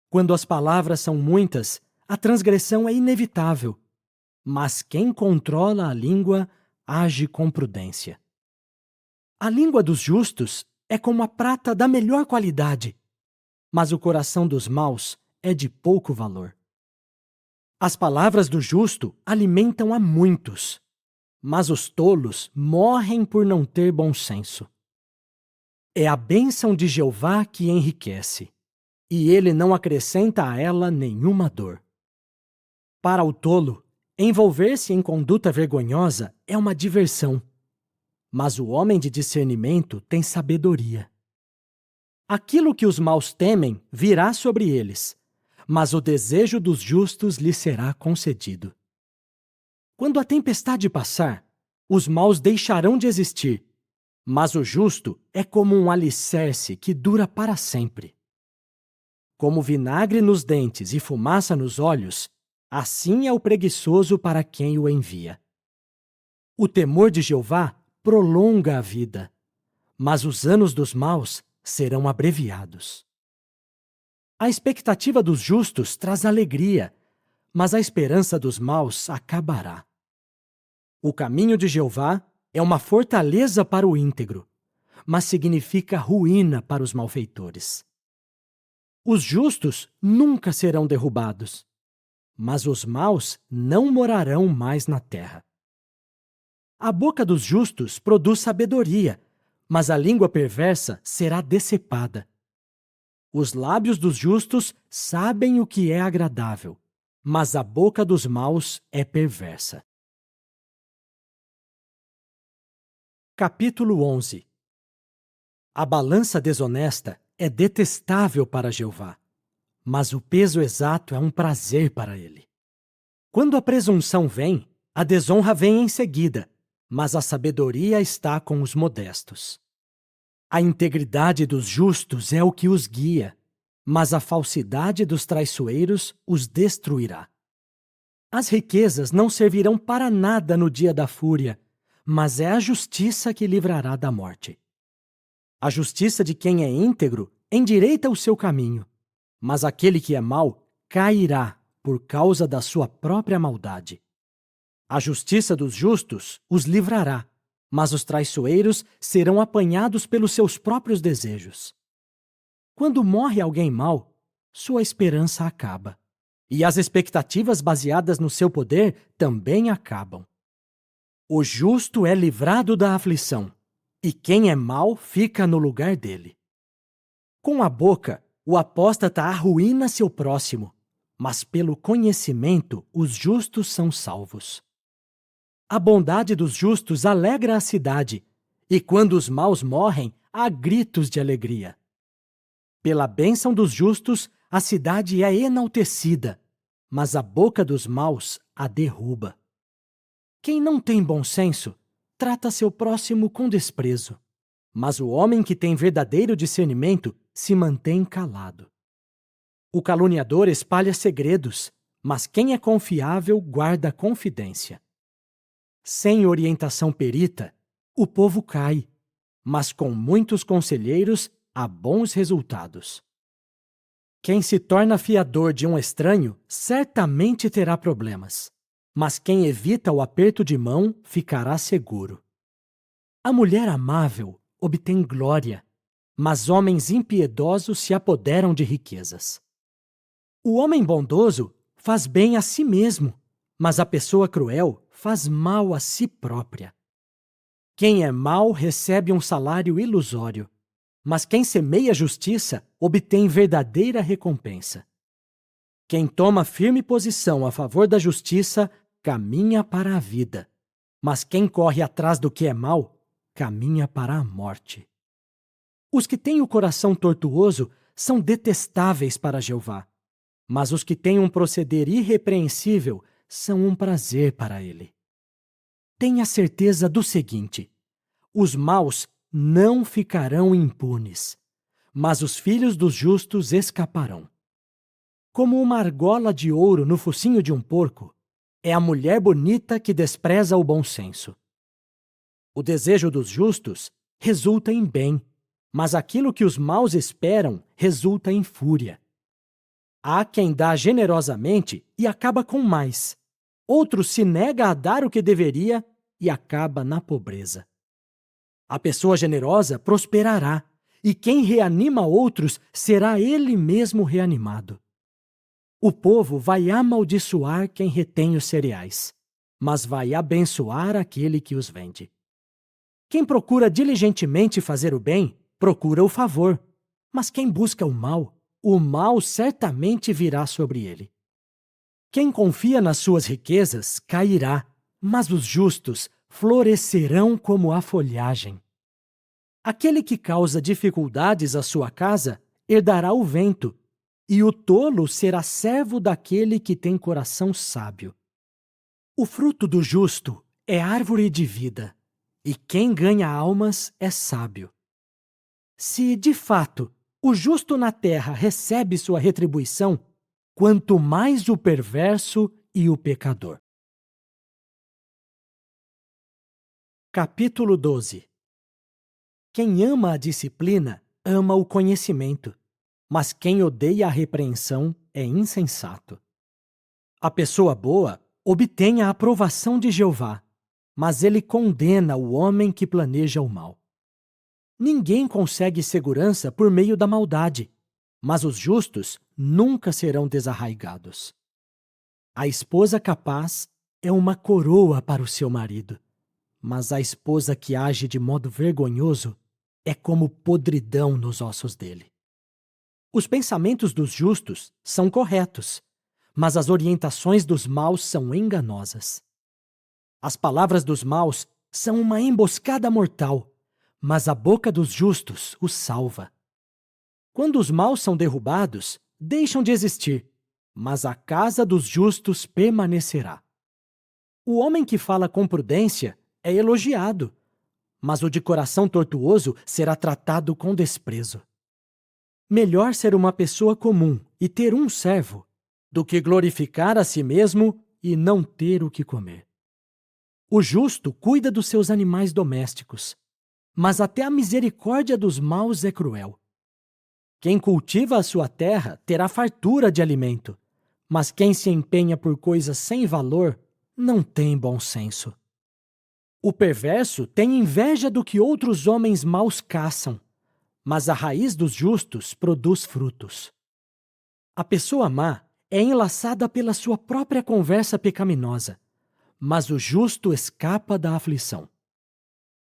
Quando as palavras são muitas, a transgressão é inevitável, mas quem controla a língua age com prudência. A língua dos justos é como a prata da melhor qualidade, mas o coração dos maus é de pouco valor. As palavras do justo alimentam a muitos, mas os tolos morrem por não ter bom senso. É a bênção de Jeová que enriquece, e ele não acrescenta a ela nenhuma dor. Para o tolo, envolver-se em conduta vergonhosa é uma diversão, mas o homem de discernimento tem sabedoria. Aquilo que os maus temem virá sobre eles, mas o desejo dos justos lhes será concedido. Quando a tempestade passar, os maus deixarão de existir, mas o justo é como um alicerce que dura para sempre. Como vinagre nos dentes e fumaça nos olhos, assim é o preguiçoso para quem o envia. O temor de Jeová prolonga a vida, mas os anos dos maus serão abreviados. A expectativa dos justos traz alegria, mas a esperança dos maus acabará. O caminho de Jeová é uma fortaleza para o íntegro, mas significa ruína para os malfeitores. Os justos nunca serão derrubados, mas os maus não morarão mais na terra. A boca dos justos produz sabedoria, mas a língua perversa será decepada. Os lábios dos justos sabem o que é agradável, mas a boca dos maus é perversa. Capítulo 11. A balança desonesta é detestável para Jeová, mas o peso exato é um prazer para ele. Quando a presunção vem, a desonra vem em seguida, mas a sabedoria está com os modestos. A integridade dos justos é o que os guia, mas a falsidade dos traiçoeiros os destruirá. As riquezas não servirão para nada no dia da fúria, mas é a justiça que livrará da morte. A justiça de quem é íntegro endireita o seu caminho, mas aquele que é mau cairá por causa da sua própria maldade. A justiça dos justos os livrará, mas os traiçoeiros serão apanhados pelos seus próprios desejos. Quando morre alguém mau, sua esperança acaba, e as expectativas baseadas no seu poder também acabam. O justo é livrado da aflição, e quem é mau fica no lugar dele. Com a boca, o apóstata arruína seu próximo, mas pelo conhecimento os justos são salvos. A bondade dos justos alegra a cidade, e quando os maus morrem, há gritos de alegria. Pela bênção dos justos, a cidade é enaltecida, mas a boca dos maus a derruba. Quem não tem bom senso, trata seu próximo com desprezo, mas o homem que tem verdadeiro discernimento se mantém calado. O caluniador espalha segredos, mas quem é confiável guarda a confidência. Sem orientação perita, o povo cai, mas com muitos conselheiros há bons resultados. Quem se torna fiador de um estranho certamente terá problemas, mas quem evita o aperto de mão ficará seguro. A mulher amável obtém glória, mas homens impiedosos se apoderam de riquezas. O homem bondoso faz bem a si mesmo, mas a pessoa cruel faz mal a si própria. Quem é mau recebe um salário ilusório, mas quem semeia justiça obtém verdadeira recompensa. Quem toma firme posição a favor da justiça caminha para a vida, mas quem corre atrás do que é mau caminha para a morte. Os que têm o coração tortuoso são detestáveis para Jeová, mas os que têm um proceder irrepreensível são um prazer para ele. Tenha certeza do seguinte: os maus não ficarão impunes, mas os filhos dos justos escaparão. Como uma argola de ouro no focinho de um porco, é a mulher bonita que despreza o bom senso. O desejo dos justos resulta em bem, mas aquilo que os maus esperam resulta em fúria. Há quem dá generosamente e acaba com mais. Outro se nega a dar o que deveria e acaba na pobreza. A pessoa generosa prosperará, e quem reanima outros será ele mesmo reanimado. O povo vai amaldiçoar quem retém os cereais, mas vai abençoar aquele que os vende. Quem procura diligentemente fazer o bem, procura o favor, mas quem busca o mal certamente virá sobre ele. Quem confia nas suas riquezas cairá, mas os justos florescerão como a folhagem. Aquele que causa dificuldades à sua casa herdará o vento, e o tolo será servo daquele que tem coração sábio. O fruto do justo é árvore de vida, e quem ganha almas é sábio. Se, de fato, o justo na terra recebe sua retribuição, quanto mais o perverso e o pecador. Capítulo 12. Quem ama a disciplina, ama o conhecimento, mas quem odeia a repreensão é insensato. A pessoa boa obtém a aprovação de Jeová, mas ele condena o homem que planeja o mal. Ninguém consegue segurança por meio da maldade, mas os justos nunca serão desarraigados. A esposa capaz é uma coroa para o seu marido, mas a esposa que age de modo vergonhoso é como podridão nos ossos dele. Os pensamentos dos justos são corretos, mas as orientações dos maus são enganosas. As palavras dos maus são uma emboscada mortal, mas a boca dos justos os salva. Quando os maus são derrubados, deixam de existir, mas a casa dos justos permanecerá. O homem que fala com prudência é elogiado, mas o de coração tortuoso será tratado com desprezo. Melhor ser uma pessoa comum e ter um servo, do que glorificar a si mesmo e não ter o que comer. O justo cuida dos seus animais domésticos, mas até a misericórdia dos maus é cruel. Quem cultiva a sua terra terá fartura de alimento, mas quem se empenha por coisas sem valor não tem bom senso. O perverso tem inveja do que outros homens maus caçam, mas a raiz dos justos produz frutos. A pessoa má é enlaçada pela sua própria conversa pecaminosa, mas o justo escapa da aflição.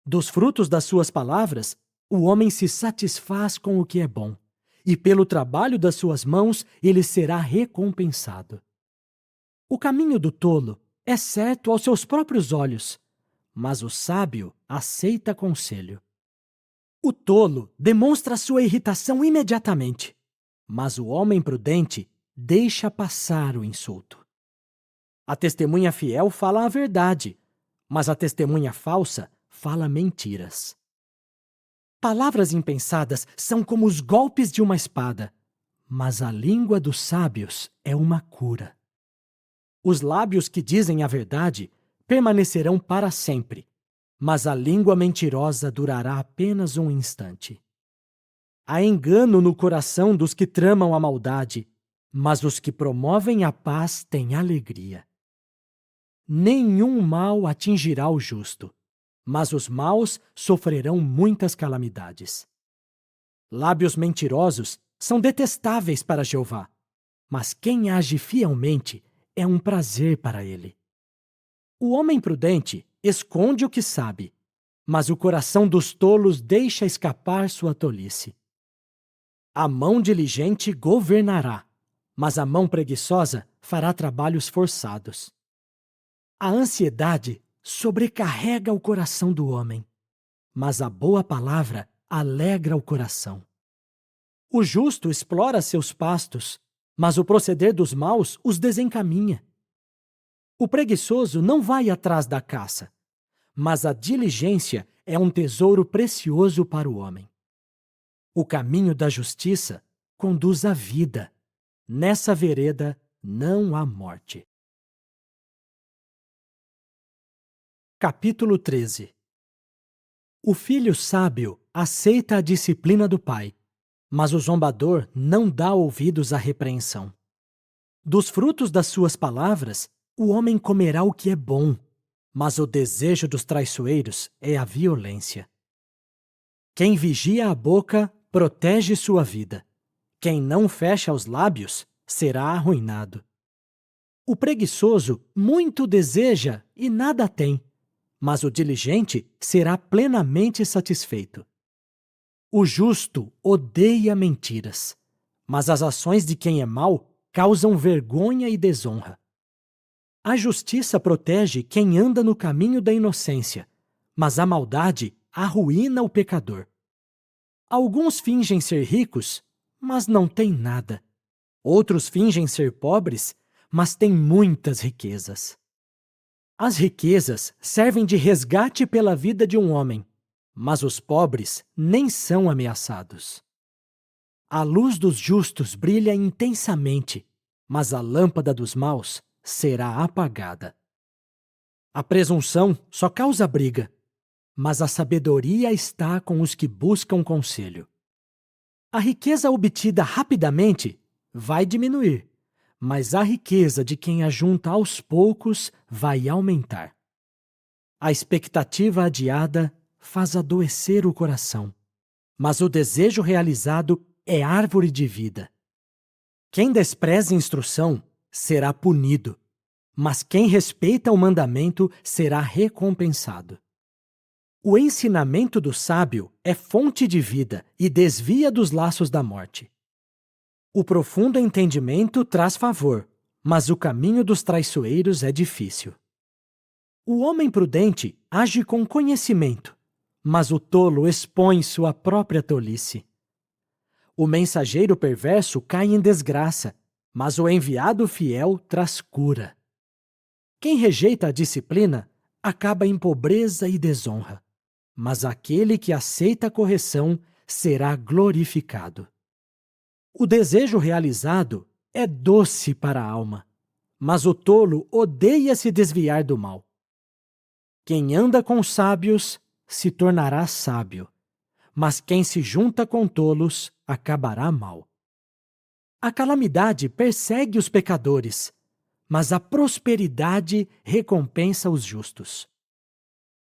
Dos frutos das suas palavras, o homem se satisfaz com o que é bom, e pelo trabalho das suas mãos ele será recompensado. O caminho do tolo é certo aos seus próprios olhos, mas o sábio aceita conselho. O tolo demonstra sua irritação imediatamente, mas o homem prudente deixa passar o insulto. A testemunha fiel fala a verdade, mas a testemunha falsa fala mentiras. Palavras impensadas são como os golpes de uma espada, mas a língua dos sábios é uma cura. Os lábios que dizem a verdade permanecerão para sempre, mas a língua mentirosa durará apenas um instante. Há engano no coração dos que tramam a maldade, mas os que promovem a paz têm alegria. Nenhum mal atingirá o justo, mas os maus sofrerão muitas calamidades. Lábios mentirosos são detestáveis para Jeová, mas quem age fielmente é um prazer para ele. O homem prudente esconde o que sabe, mas o coração dos tolos deixa escapar sua tolice. A mão diligente governará, mas a mão preguiçosa fará trabalhos forçados. A ansiedade sobrecarrega o coração do homem, mas a boa palavra alegra o coração. O justo explora seus pastos, mas o proceder dos maus os desencaminha. O preguiçoso não vai atrás da caça, mas a diligência é um tesouro precioso para o homem. O caminho da justiça conduz à vida. Nessa vereda não há morte. Capítulo 13. O filho sábio aceita a disciplina do pai, mas o zombador não dá ouvidos à repreensão. Dos frutos das suas palavras, o homem comerá o que é bom, mas o desejo dos traiçoeiros é a violência. Quem vigia a boca protege sua vida. Quem não fecha os lábios será arruinado. O preguiçoso muito deseja e nada tem, mas o diligente será plenamente satisfeito. O justo odeia mentiras, mas as ações de quem é mau causam vergonha e desonra. A justiça protege quem anda no caminho da inocência, mas a maldade arruína o pecador. Alguns fingem ser ricos, mas não têm nada. Outros fingem ser pobres, mas têm muitas riquezas. As riquezas servem de resgate pela vida de um homem, mas os pobres nem são ameaçados. A luz dos justos brilha intensamente, mas a lâmpada dos maus será apagada. A presunção só causa briga, mas a sabedoria está com os que buscam conselho. A riqueza obtida rapidamente vai diminuir, mas a riqueza de quem ajunta aos poucos vai aumentar. A expectativa adiada faz adoecer o coração, mas o desejo realizado é árvore de vida. Quem despreza instrução será punido, mas quem respeita o mandamento será recompensado. O ensinamento do sábio é fonte de vida e desvia dos laços da morte. O profundo entendimento traz favor, mas o caminho dos traiçoeiros é difícil. O homem prudente age com conhecimento, mas o tolo expõe sua própria tolice. O mensageiro perverso cai em desgraça, mas o enviado fiel traz cura. Quem rejeita a disciplina acaba em pobreza e desonra, mas aquele que aceita a correção será glorificado. O desejo realizado é doce para a alma, mas o tolo odeia se desviar do mal. Quem anda com sábios se tornará sábio, mas quem se junta com tolos acabará mal. A calamidade persegue os pecadores, mas a prosperidade recompensa os justos.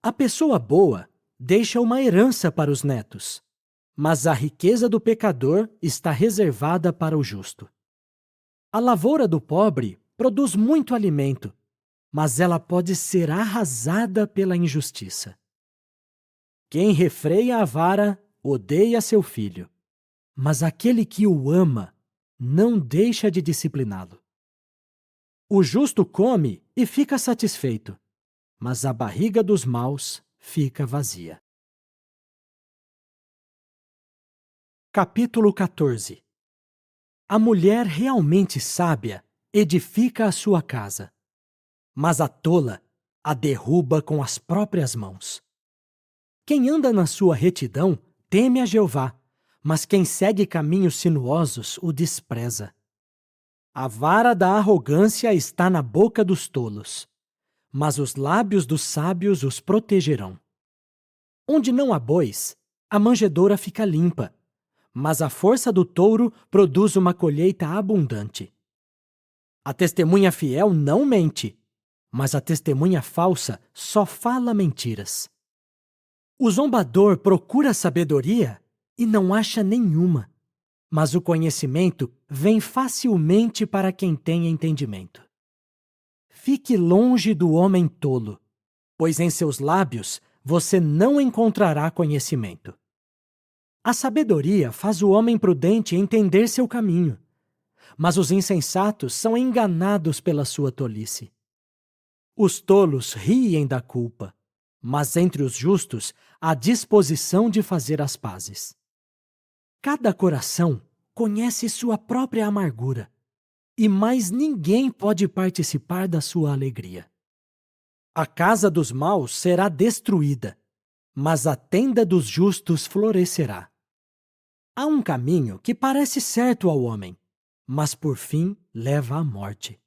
A pessoa boa deixa uma herança para os netos, mas a riqueza do pecador está reservada para o justo. A lavoura do pobre produz muito alimento, mas ela pode ser arrasada pela injustiça. Quem refreia a vara odeia seu filho, mas aquele que o ama não deixa de discipliná-lo. O justo come e fica satisfeito, mas a barriga dos maus fica vazia. Capítulo 14. A mulher realmente sábia edifica a sua casa, mas a tola a derruba com as próprias mãos. Quem anda na sua retidão teme a Jeová, mas quem segue caminhos sinuosos o despreza. A vara da arrogância está na boca dos tolos, mas os lábios dos sábios os protegerão. Onde não há bois, a manjedoura fica limpa, mas a força do touro produz uma colheita abundante. A testemunha fiel não mente, mas a testemunha falsa só fala mentiras. O zombador procura sabedoria e não acha nenhuma, mas o conhecimento vem facilmente para quem tem entendimento. Fique longe do homem tolo, pois em seus lábios você não encontrará conhecimento. A sabedoria faz o homem prudente entender seu caminho, mas os insensatos são enganados pela sua tolice. Os tolos riem da culpa, mas entre os justos há disposição de fazer as pazes. Cada coração conhece sua própria amargura, e mais ninguém pode participar da sua alegria. A casa dos maus será destruída, mas a tenda dos justos florescerá. Há um caminho que parece certo ao homem, mas por fim leva à morte.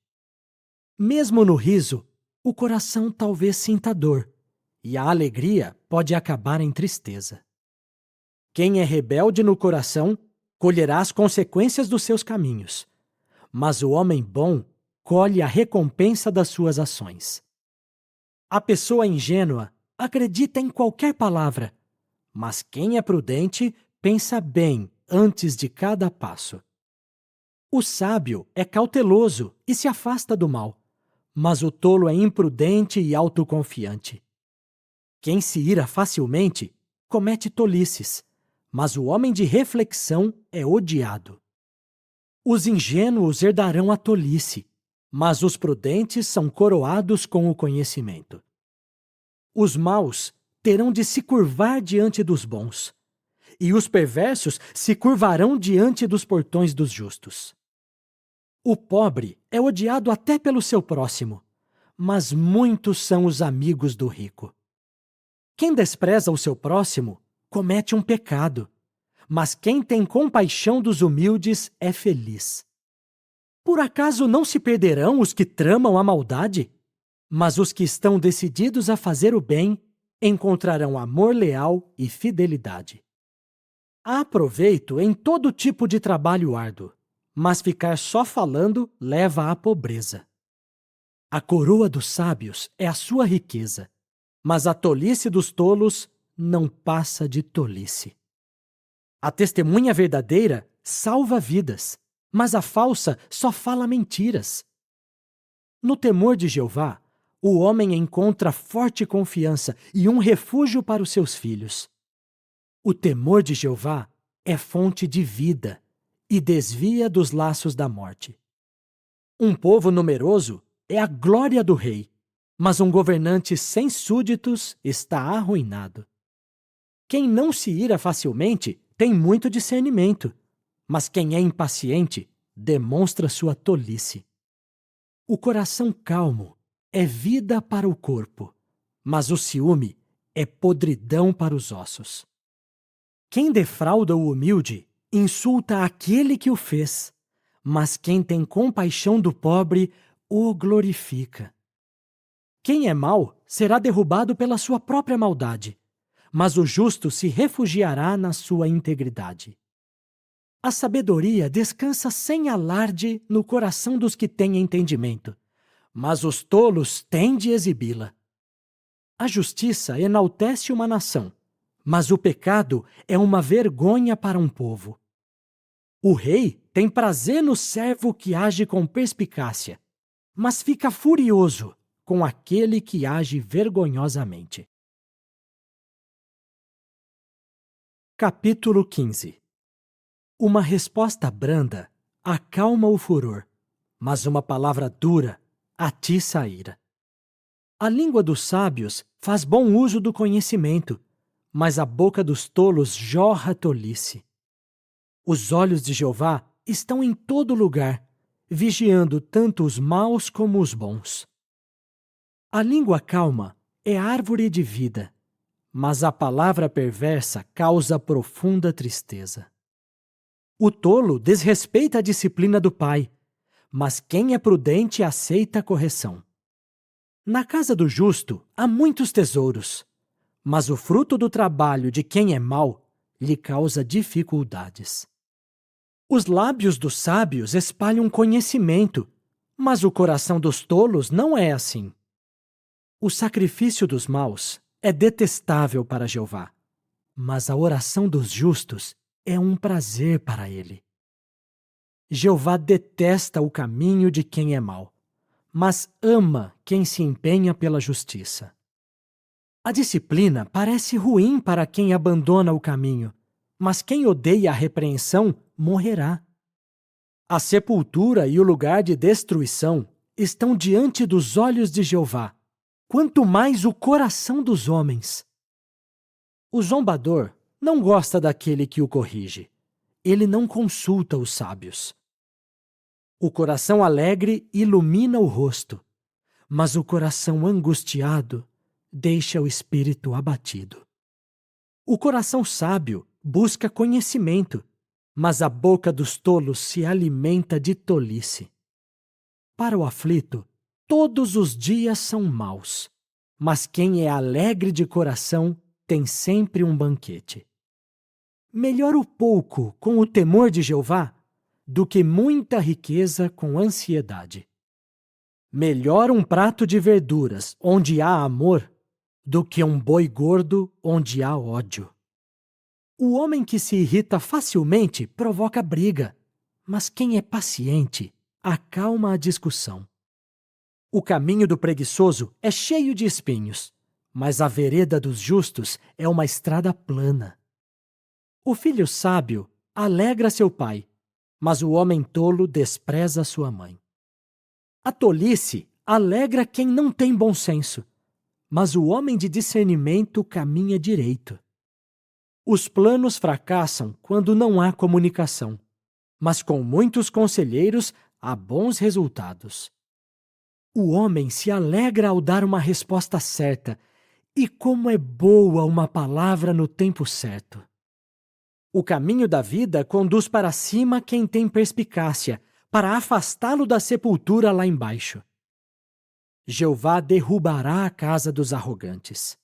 Mesmo no riso, o coração talvez sinta dor, e a alegria pode acabar em tristeza. Quem é rebelde no coração colherá as consequências dos seus caminhos, mas o homem bom colhe a recompensa das suas ações. A pessoa ingênua acredita em qualquer palavra, mas quem é prudente pensa bem antes de cada passo. O sábio é cauteloso e se afasta do mal, mas o tolo é imprudente e autoconfiante. Quem se ira facilmente comete tolices, mas o homem de reflexão é odiado. Os ingênuos herdarão a tolice, mas os prudentes são coroados com o conhecimento. Os maus terão de se curvar diante dos bons, e os perversos se curvarão diante dos portões dos justos. O pobre é odiado até pelo seu próximo, mas muitos são os amigos do rico. Quem despreza o seu próximo comete um pecado, mas quem tem compaixão dos humildes é feliz. Por acaso não se perderão os que tramam a maldade? Mas os que estão decididos a fazer o bem encontrarão amor leal e fidelidade. Há proveito em todo tipo de trabalho árduo, mas ficar só falando leva à pobreza. A coroa dos sábios é a sua riqueza, mas a tolice dos tolos não passa de tolice. A testemunha verdadeira salva vidas, mas a falsa só fala mentiras. No temor de Jeová, o homem encontra forte confiança e um refúgio para os seus filhos. O temor de Jeová é fonte de vida e desvia dos laços da morte. Um povo numeroso é a glória do rei, mas um governante sem súditos está arruinado. Quem não se ira facilmente tem muito discernimento, mas quem é impaciente demonstra sua tolice. O coração calmo é vida para o corpo, mas o ciúme é podridão para os ossos. Quem defrauda o humilde insulta aquele que o fez, mas quem tem compaixão do pobre o glorifica. Quem é mau será derrubado pela sua própria maldade, mas o justo se refugiará na sua integridade. A sabedoria descansa sem alarde no coração dos que têm entendimento, mas os tolos têm de exibi-la. A justiça enaltece uma nação, mas o pecado é uma vergonha para um povo. O rei tem prazer no servo que age com perspicácia, mas fica furioso com aquele que age vergonhosamente. Capítulo 15. Uma resposta branda acalma o furor, mas uma palavra dura atiça a ira. A língua dos sábios faz bom uso do conhecimento, mas a boca dos tolos jorra tolice. Os olhos de Jeová estão em todo lugar, vigiando tanto os maus como os bons. A língua calma é árvore de vida, mas a palavra perversa causa profunda tristeza. O tolo desrespeita a disciplina do pai, mas quem é prudente aceita a correção. Na casa do justo há muitos tesouros, mas o fruto do trabalho de quem é mau lhe causa dificuldades. Os lábios dos sábios espalham conhecimento, mas o coração dos tolos não é assim. O sacrifício dos maus é detestável para Jeová, mas a oração dos justos é um prazer para ele. Jeová detesta o caminho de quem é mau, mas ama quem se empenha pela justiça. A disciplina parece ruim para quem abandona o caminho, mas quem odeia a repreensão morrerá. A sepultura e o lugar de destruição estão diante dos olhos de Jeová, quanto mais o coração dos homens. O zombador não gosta daquele que o corrige. Ele não consulta os sábios. O coração alegre ilumina o rosto, mas o coração angustiado deixa o espírito abatido. O coração sábio busca conhecimento, mas a boca dos tolos se alimenta de tolice. Para o aflito, todos os dias são maus, mas quem é alegre de coração tem sempre um banquete. Melhor o pouco com o temor de Jeová do que muita riqueza com ansiedade. Melhor um prato de verduras onde há amor do que um boi gordo onde há ódio. O homem que se irrita facilmente provoca briga, mas quem é paciente acalma a discussão. O caminho do preguiçoso é cheio de espinhos, mas a vereda dos justos é uma estrada plana. O filho sábio alegra seu pai, mas o homem tolo despreza sua mãe. A tolice alegra quem não tem bom senso, mas o homem de discernimento caminha direito. Os planos fracassam quando não há comunicação, mas com muitos conselheiros há bons resultados. O homem se alegra ao dar uma resposta certa, e como é boa uma palavra no tempo certo. O caminho da vida conduz para cima quem tem perspicácia, para afastá-lo da sepultura lá embaixo. Jeová derrubará a casa dos arrogantes,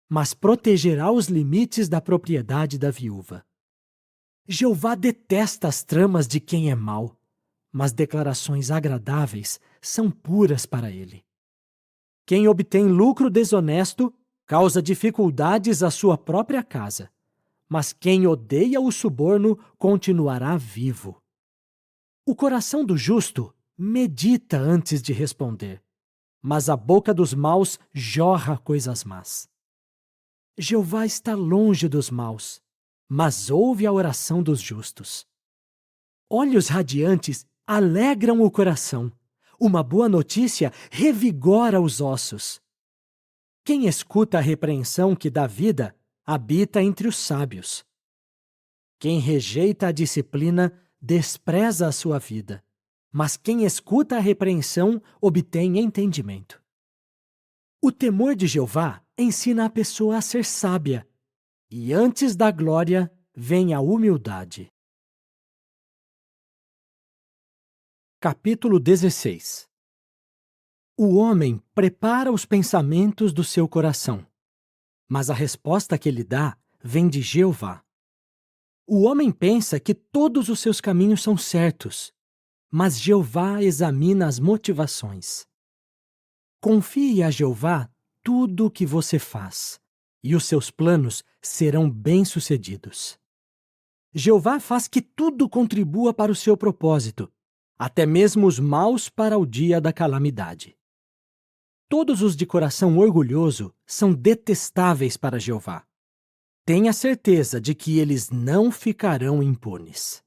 mas protegerá os limites da propriedade da viúva. Jeová detesta as tramas de quem é mau, mas declarações agradáveis são puras para ele. Quem obtém lucro desonesto causa dificuldades à sua própria casa, mas quem odeia o suborno continuará vivo. O coração do justo medita antes de responder, mas a boca dos maus jorra coisas más. Jeová está longe dos maus, mas ouve a oração dos justos. Olhos radiantes alegram o coração. Uma boa notícia revigora os ossos. Quem escuta a repreensão que dá vida, habita entre os sábios. Quem rejeita a disciplina, despreza a sua vida, mas quem escuta a repreensão, obtém entendimento. O temor de Jeová ensina a pessoa a ser sábia, e antes da glória vem a humildade. Capítulo 16. O homem prepara os pensamentos do seu coração, mas a resposta que ele dá vem de Jeová. O homem pensa que todos os seus caminhos são certos, mas Jeová examina as motivações. Confie a Jeová tudo o que você faz, e os seus planos serão bem-sucedidos. Jeová faz que tudo contribua para o seu propósito, até mesmo os maus para o dia da calamidade. Todos os de coração orgulhoso são detestáveis para Jeová. Tenha certeza de que eles não ficarão impunes.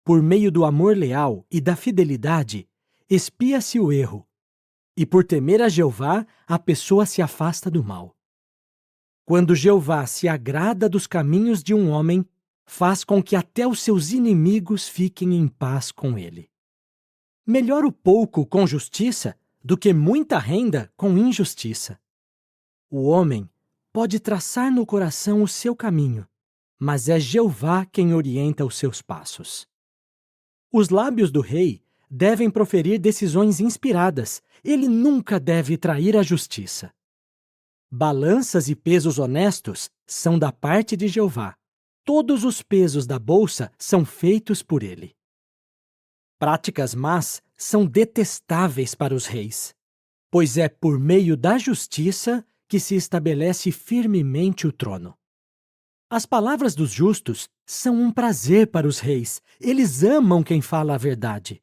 Por meio do amor leal e da fidelidade, expia-se o erro, e por temer a Jeová, a pessoa se afasta do mal. Quando Jeová se agrada dos caminhos de um homem, faz com que até os seus inimigos fiquem em paz com ele. Melhor o pouco com justiça do que muita renda com injustiça. O homem pode traçar no coração o seu caminho, mas é Jeová quem orienta os seus passos. Os lábios do rei devem proferir decisões inspiradas. Ele nunca deve trair a justiça. Balanças e pesos honestos são da parte de Jeová. Todos os pesos da bolsa são feitos por ele. Práticas más são detestáveis para os reis, pois é por meio da justiça que se estabelece firmemente o trono. As palavras dos justos são um prazer para os reis. Eles amam quem fala a verdade.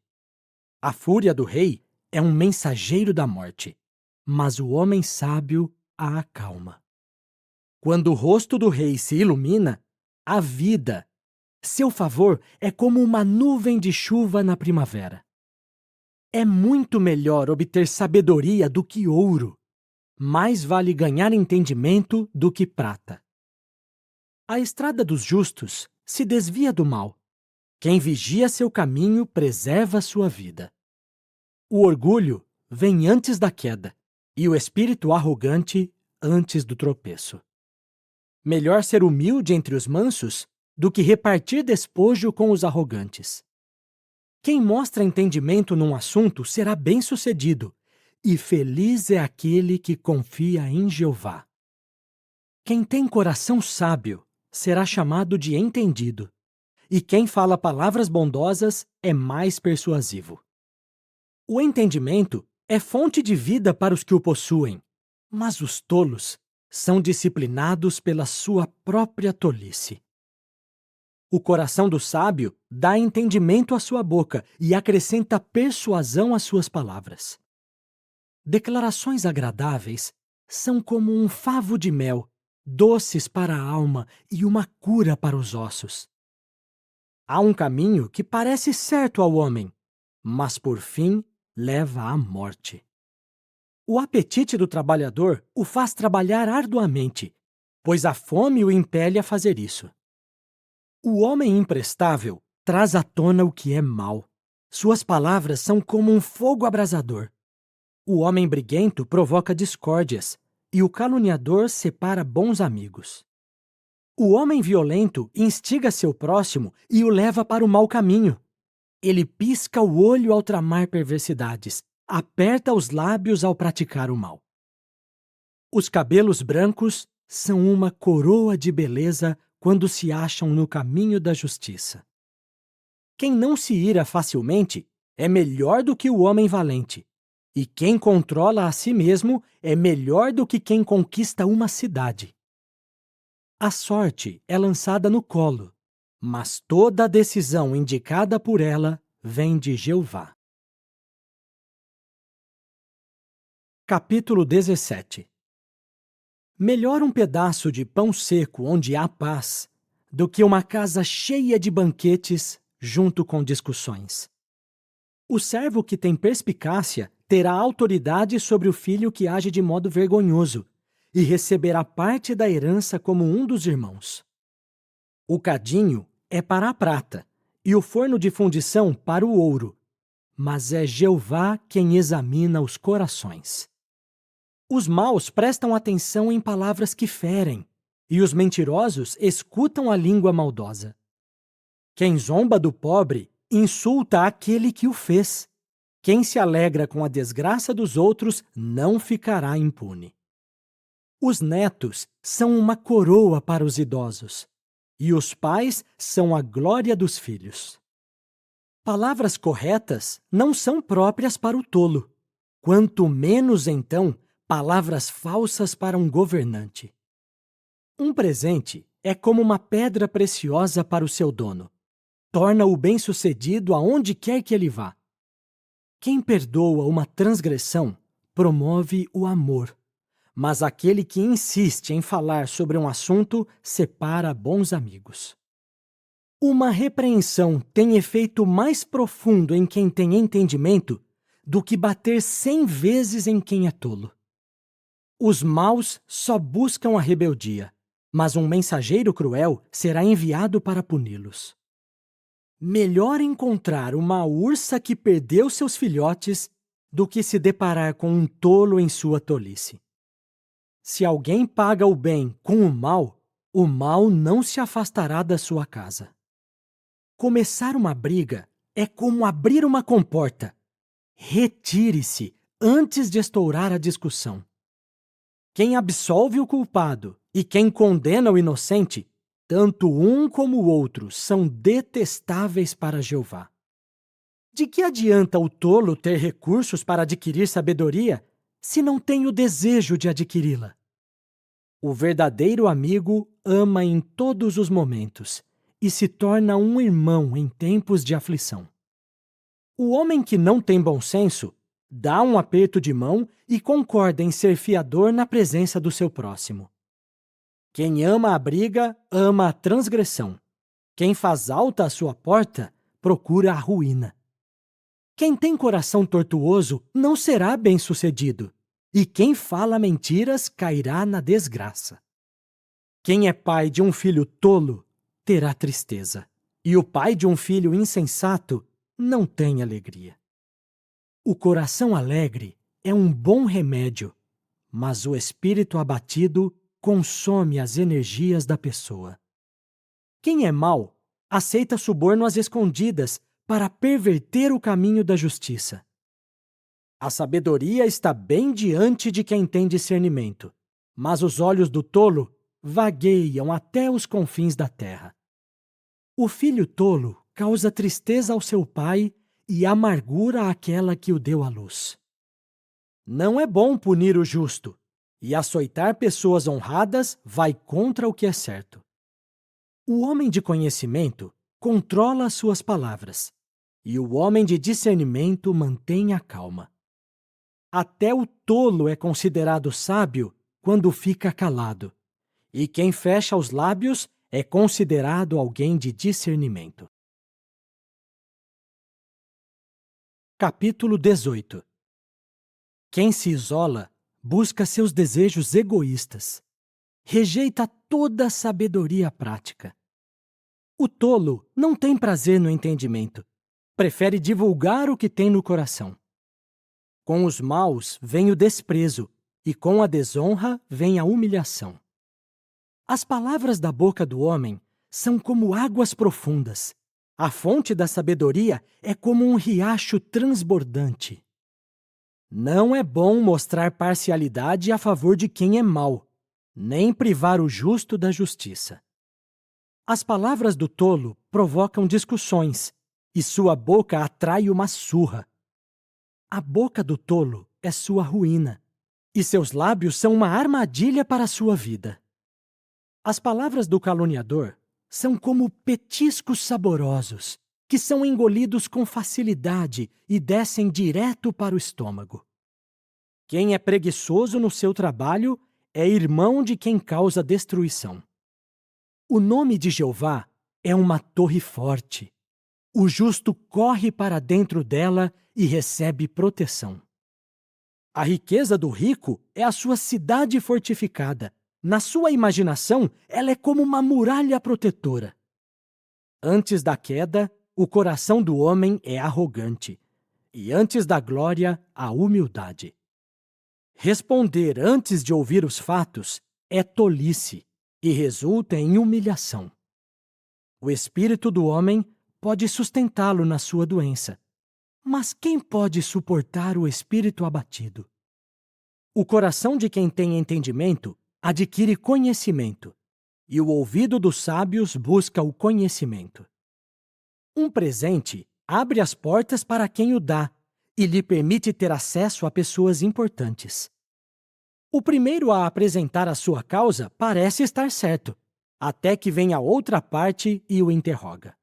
A fúria do rei é um mensageiro da morte, mas o homem sábio a acalma. Quando o rosto do rei se ilumina, a vida. Seu favor é como uma nuvem de chuva na primavera. É muito melhor obter sabedoria do que ouro. Mais vale ganhar entendimento do que prata. A estrada dos justos se desvia do mal. Quem vigia seu caminho preserva sua vida. O orgulho vem antes da queda, e o espírito arrogante antes do tropeço. Melhor ser humilde entre os mansos do que repartir despojo com os arrogantes. Quem mostra entendimento num assunto será bem-sucedido, e feliz é aquele que confia em Jeová. Quem tem coração sábio será chamado de entendido, e quem fala palavras bondosas é mais persuasivo. O entendimento é fonte de vida para os que o possuem, mas os tolos são disciplinados pela sua própria tolice. O coração do sábio dá entendimento à sua boca e acrescenta persuasão às suas palavras. Declarações agradáveis são como um favo de mel, doces para a alma e uma cura para os ossos. Há um caminho que parece certo ao homem, mas por fim leva à morte. O apetite do trabalhador o faz trabalhar arduamente, pois a fome o impele a fazer isso. O homem imprestável traz à tona o que é mal. Suas palavras são como um fogo abrasador. O homem briguento provoca discórdias, e o caluniador separa bons amigos. O homem violento instiga seu próximo e o leva para o mau caminho. Ele pisca o olho ao tramar perversidades, aperta os lábios ao praticar o mal. Os cabelos brancos são uma coroa de beleza quando se acham no caminho da justiça. Quem não se ira facilmente é melhor do que o homem valente, e quem controla a si mesmo é melhor do que quem conquista uma cidade. A sorte é lançada no colo, mas toda a decisão indicada por ela vem de Jeová. Capítulo 17. Melhor um pedaço de pão seco onde há paz do que uma casa cheia de banquetes junto com discussões. O servo que tem perspicácia terá autoridade sobre o filho que age de modo vergonhoso e receberá parte da herança como um dos irmãos. O cadinho é para a prata e o forno de fundição para o ouro, mas é Jeová quem examina os corações. Os maus prestam atenção em palavras que ferem, e os mentirosos escutam a língua maldosa. Quem zomba do pobre insulta aquele que o fez. Quem se alegra com a desgraça dos outros não ficará impune. Os netos são uma coroa para os idosos, e os pais são a glória dos filhos. Palavras corretas não são próprias para o tolo, quanto menos, então, palavras falsas para um governante. Um presente é como uma pedra preciosa para o seu dono. Torna-o bem-sucedido aonde quer que ele vá. Quem perdoa uma transgressão promove o amor, mas aquele que insiste em falar sobre um assunto separa bons amigos. Uma repreensão tem efeito mais profundo em quem tem entendimento do que bater 100 vezes em quem é tolo. Os maus só buscam a rebeldia, mas um mensageiro cruel será enviado para puni-los. Melhor encontrar uma ursa que perdeu seus filhotes do que se deparar com um tolo em sua tolice. Se alguém paga o bem com o mal não se afastará da sua casa. Começar uma briga é como abrir uma comporta. Retire-se antes de estourar a discussão. Quem absolve o culpado e quem condena o inocente, tanto um como o outro são detestáveis para Jeová. De que adianta o tolo ter recursos para adquirir sabedoria se não tem o desejo de adquiri-la? O verdadeiro amigo ama em todos os momentos e se torna um irmão em tempos de aflição. O homem que não tem bom senso dá um aperto de mão e concorda em ser fiador na presença do seu próximo. Quem ama a briga, ama a transgressão. Quem faz alta a sua porta, procura a ruína. Quem tem coração tortuoso não será bem-sucedido, e quem fala mentiras cairá na desgraça. Quem é pai de um filho tolo terá tristeza, e o pai de um filho insensato não tem alegria. O coração alegre é um bom remédio, mas o espírito abatido consome as energias da pessoa. Quem é mau aceita suborno às escondidas para perverter o caminho da justiça. A sabedoria está bem diante de quem tem discernimento, mas os olhos do tolo vagueiam até os confins da terra. O filho tolo causa tristeza ao seu pai e amargura àquela que o deu à luz. Não é bom punir o justo, e açoitar pessoas honradas vai contra o que é certo. O homem de conhecimento controla as suas palavras, e o homem de discernimento mantém a calma. Até o tolo é considerado sábio quando fica calado, e quem fecha os lábios é considerado alguém de discernimento. Capítulo 18. Quem se isola busca seus desejos egoístas. Rejeita toda a sabedoria prática. O tolo não tem prazer no entendimento. Prefere divulgar o que tem no coração. Com os maus vem o desprezo, e com a desonra vem a humilhação. As palavras da boca do homem são como águas profundas. A fonte da sabedoria é como um riacho transbordante. Não é bom mostrar parcialidade a favor de quem é mau, nem privar o justo da justiça. As palavras do tolo provocam discussões, e sua boca atrai uma surra. A boca do tolo é sua ruína, e seus lábios são uma armadilha para a sua vida. As palavras do caluniador são como petiscos saborosos, que são engolidos com facilidade e descem direto para o estômago. Quem é preguiçoso no seu trabalho é irmão de quem causa destruição. O nome de Jeová é uma torre forte. O justo corre para dentro dela e recebe proteção. A riqueza do rico é a sua cidade fortificada. Na sua imaginação, ela é como uma muralha protetora. Antes da queda, o coração do homem é arrogante, e antes da glória, a humildade. Responder antes de ouvir os fatos é tolice e resulta em humilhação. O espírito do homem pode sustentá-lo na sua doença, mas quem pode suportar o espírito abatido? O coração de quem tem entendimento adquire conhecimento, e o ouvido dos sábios busca o conhecimento. Um presente abre as portas para quem o dá e lhe permite ter acesso a pessoas importantes. O primeiro a apresentar a sua causa parece estar certo, até que vem a outra parte e o interroga.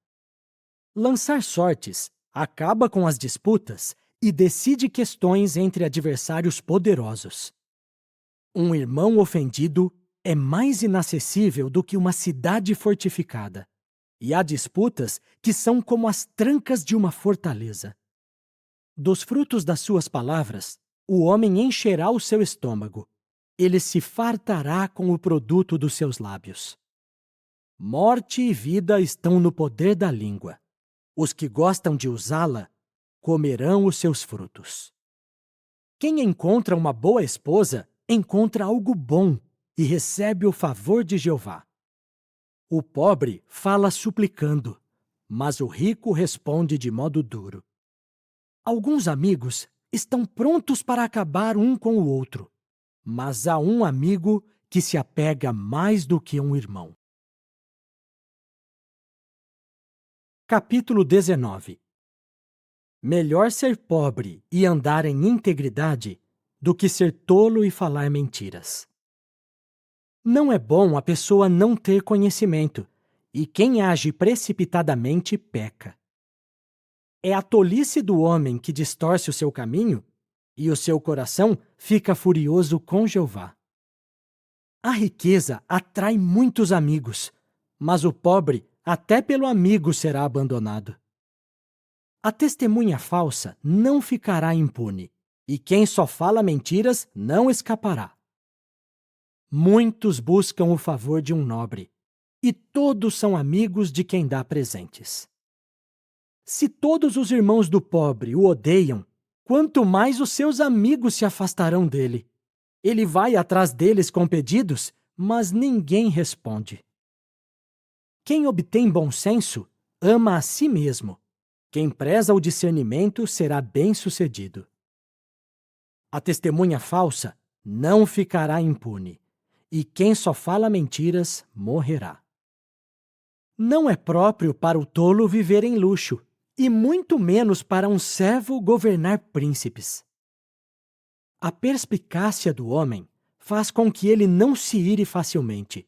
Lançar sortes acaba com as disputas e decide questões entre adversários poderosos. Um irmão ofendido é mais inacessível do que uma cidade fortificada, e há disputas que são como as trancas de uma fortaleza. Dos frutos das suas palavras, o homem encherá o seu estômago. Ele se fartará com o produto dos seus lábios. Morte e vida estão no poder da língua. Os que gostam de usá-la comerão os seus frutos. Quem encontra uma boa esposa encontra algo bom e recebe o favor de Jeová. O pobre fala suplicando, mas o rico responde de modo duro. Alguns amigos estão prontos para acabar um com o outro, mas há um amigo que se apega mais do que um irmão. Capítulo 19. Melhor ser pobre e andar em integridade do que ser tolo e falar mentiras. Não é bom a pessoa não ter conhecimento, e quem age precipitadamente peca. É a tolice do homem que distorce o seu caminho, e o seu coração fica furioso com Jeová. A riqueza atrai muitos amigos, mas o pobre até pelo amigo será abandonado. A testemunha falsa não ficará impune, e quem só fala mentiras não escapará. Muitos buscam o favor de um nobre, e todos são amigos de quem dá presentes. Se todos os irmãos do pobre o odeiam, quanto mais os seus amigos se afastarão dele. Ele vai atrás deles com pedidos, mas ninguém responde. Quem obtém bom senso ama a si mesmo. Quem preza o discernimento será bem-sucedido. A testemunha falsa não ficará impune, e quem só fala mentiras morrerá. Não é próprio para o tolo viver em luxo, e muito menos para um servo governar príncipes. A perspicácia do homem faz com que ele não se ire facilmente,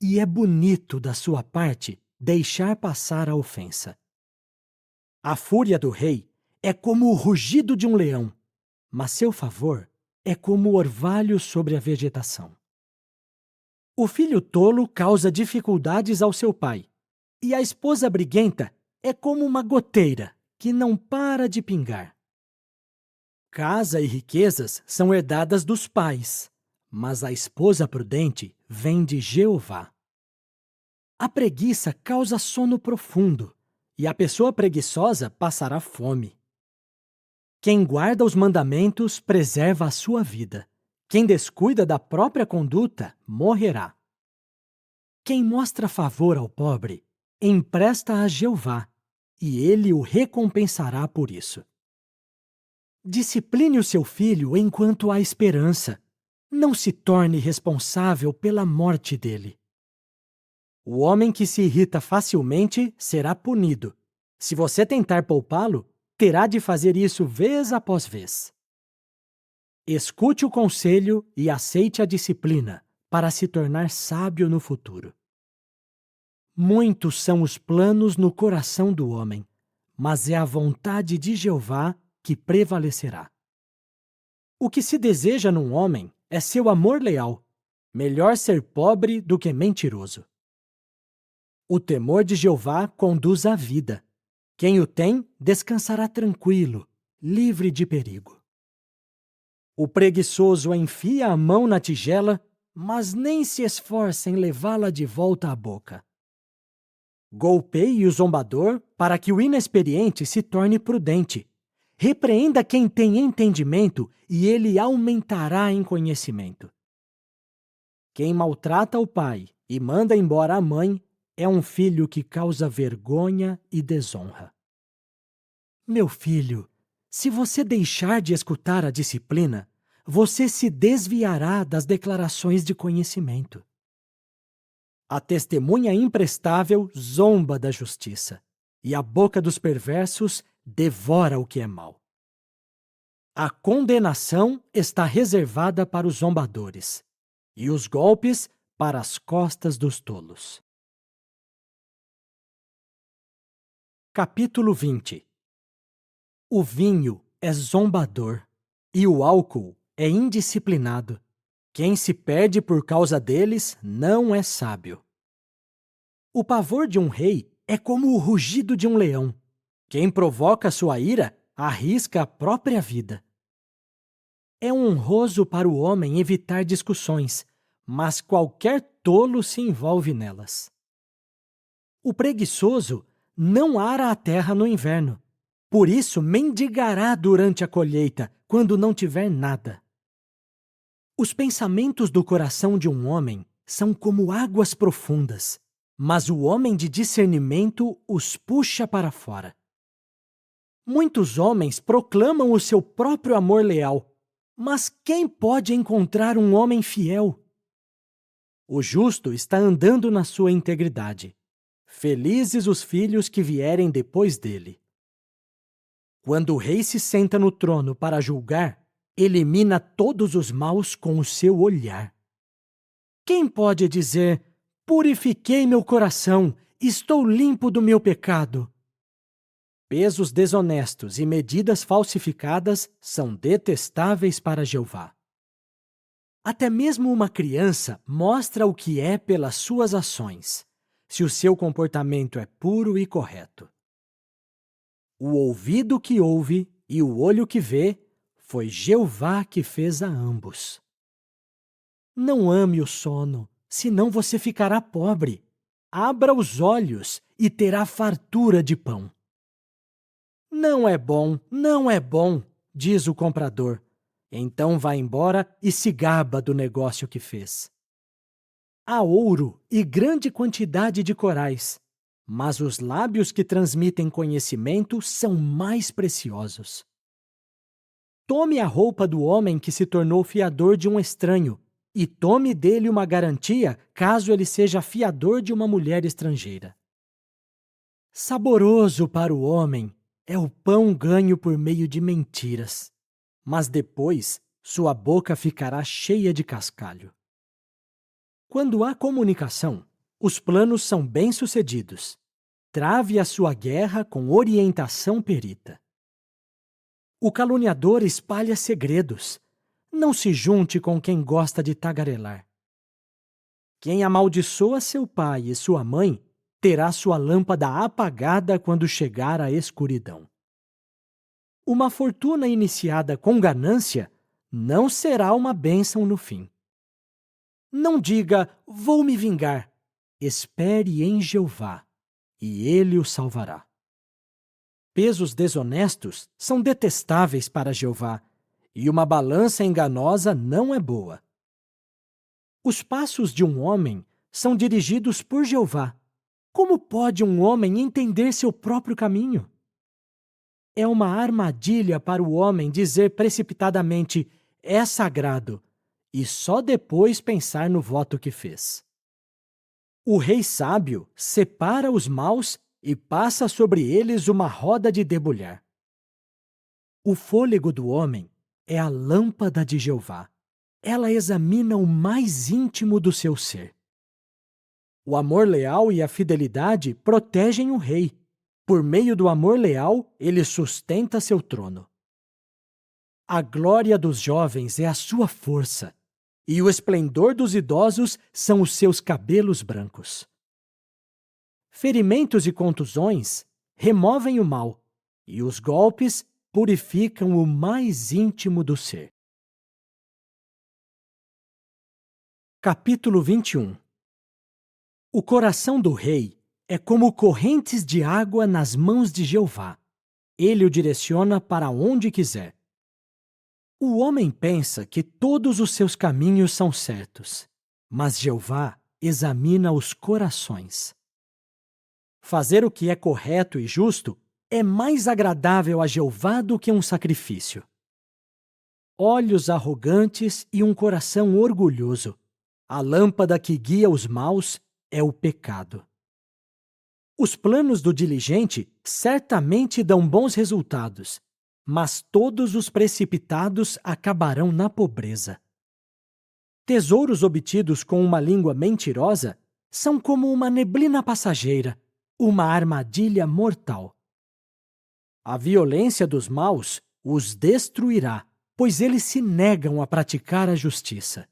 e é bonito da sua parte deixar passar a ofensa. A fúria do rei é como o rugido de um leão, mas seu favor é como o orvalho sobre a vegetação. O filho tolo causa dificuldades ao seu pai, e a esposa briguenta é como uma goteira que não para de pingar. Casa e riquezas são herdadas dos pais, mas a esposa prudente vem de Jeová. A preguiça causa sono profundo, e a pessoa preguiçosa passará fome. Quem guarda os mandamentos preserva a sua vida. Quem descuida da própria conduta morrerá. Quem mostra favor ao pobre empresta a Jeová, e ele o recompensará por isso. Discipline o seu filho enquanto há esperança. Não se torne responsável pela morte dele. O homem que se irrita facilmente será punido. Se você tentar poupá-lo, terá de fazer isso vez após vez. Escute o conselho e aceite a disciplina para se tornar sábio no futuro. Muitos são os planos no coração do homem, mas é a vontade de Jeová que prevalecerá. O que se deseja num homem é seu amor leal. Melhor ser pobre do que mentiroso. O temor de Jeová conduz à vida. Quem o tem descansará tranquilo, livre de perigo. O preguiçoso enfia a mão na tigela, mas nem se esforça em levá-la de volta à boca. Golpeie o zombador para que o inexperiente se torne prudente. Repreenda quem tem entendimento e ele aumentará em conhecimento. Quem maltrata o pai e manda embora a mãe é um filho que causa vergonha e desonra. Meu filho, se você deixar de escutar a disciplina, você se desviará das declarações de conhecimento. A testemunha imprestável zomba da justiça, e a boca dos perversos devora o que é mau. A condenação está reservada para os zombadores, e os golpes para as costas dos tolos. Capítulo 20. O vinho é zombador, e o álcool é indisciplinado. Quem se perde por causa deles não é sábio. O pavor de um rei é como o rugido de um leão. Quem provoca sua ira arrisca a própria vida. É honroso para o homem evitar discussões, mas qualquer tolo se envolve nelas. O preguiçoso não ara a terra no inverno, por isso mendigará durante a colheita, quando não tiver nada. Os pensamentos do coração de um homem são como águas profundas, mas o homem de discernimento os puxa para fora. Muitos homens proclamam o seu próprio amor leal, mas quem pode encontrar um homem fiel? O justo está andando na sua integridade. Felizes os filhos que vierem depois dele. Quando o rei se senta no trono para julgar, elimina todos os maus com o seu olhar. Quem pode dizer, purifiquei meu coração, estou limpo do meu pecado? Pesos desonestos e medidas falsificadas são detestáveis para Jeová. Até mesmo uma criança mostra o que é pelas suas ações, se o seu comportamento é puro e correto. O ouvido que ouve e o olho que vê, foi Jeová que fez a ambos. Não ame o sono, senão você ficará pobre. Abra os olhos e terá fartura de pão. Não é bom, não é bom, diz o comprador. Então vai embora e se gaba do negócio que fez. Há ouro e grande quantidade de corais, mas os lábios que transmitem conhecimento são mais preciosos. Tome a roupa do homem que se tornou fiador de um estranho, e tome dele uma garantia caso ele seja fiador de uma mulher estrangeira. Saboroso para o homem é o pão ganho por meio de mentiras, mas depois sua boca ficará cheia de cascalho. Quando há comunicação, os planos são bem-sucedidos. Trave a sua guerra com orientação perita. O caluniador espalha segredos. Não se junte com quem gosta de tagarelar. Quem amaldiçoa seu pai e sua mãe terá sua lâmpada apagada quando chegar a escuridão. Uma fortuna iniciada com ganância não será uma bênção no fim. Não diga, vou me vingar. Espere em Jeová, e ele o salvará. Pesos desonestos são detestáveis para Jeová, e uma balança enganosa não é boa. Os passos de um homem são dirigidos por Jeová. Como pode um homem entender seu próprio caminho? É uma armadilha para o homem dizer precipitadamente, é sagrado, e só depois pensar no voto que fez. O rei sábio separa os maus e passa sobre eles uma roda de debulhar. O fôlego do homem é a lâmpada de Jeová. Ela examina o mais íntimo do seu ser. O amor leal e a fidelidade protegem o rei. Por meio do amor leal, ele sustenta seu trono. A glória dos jovens é a sua força, e o esplendor dos idosos são os seus cabelos brancos. Ferimentos e contusões removem o mal, e os golpes purificam o mais íntimo do ser. Capítulo 21. O coração do rei é como correntes de água nas mãos de Jeová. Ele o direciona para onde quiser. O homem pensa que todos os seus caminhos são certos, mas Jeová examina os corações. Fazer o que é correto e justo é mais agradável a Jeová do que um sacrifício. Olhos arrogantes e um coração orgulhoso. A lâmpada que guia os maus é o pecado. Os planos do diligente certamente dão bons resultados, mas todos os precipitados acabarão na pobreza. Tesouros obtidos com uma língua mentirosa são como uma neblina passageira, uma armadilha mortal. A violência dos maus os destruirá, pois eles se negam a praticar a justiça.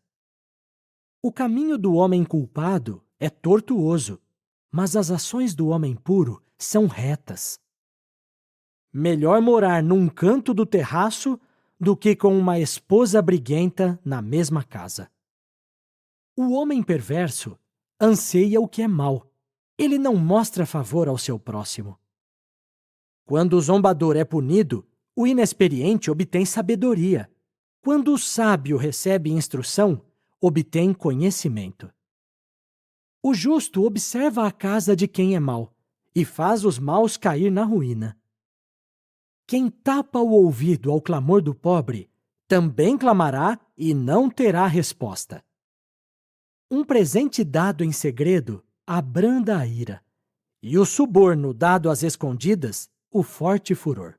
O caminho do homem culpado é tortuoso, mas as ações do homem puro são retas. Melhor morar num canto do terraço do que com uma esposa briguenta na mesma casa. O homem perverso anseia o que é mau. Ele não mostra favor ao seu próximo. Quando o zombador é punido, o inexperiente obtém sabedoria. Quando o sábio recebe instrução, obtém conhecimento. O justo observa a casa de quem é mau e faz os maus cair na ruína. Quem tapa o ouvido ao clamor do pobre, também clamará e não terá resposta. Um presente dado em segredo abranda a ira, e o suborno dado às escondidas, o forte furor.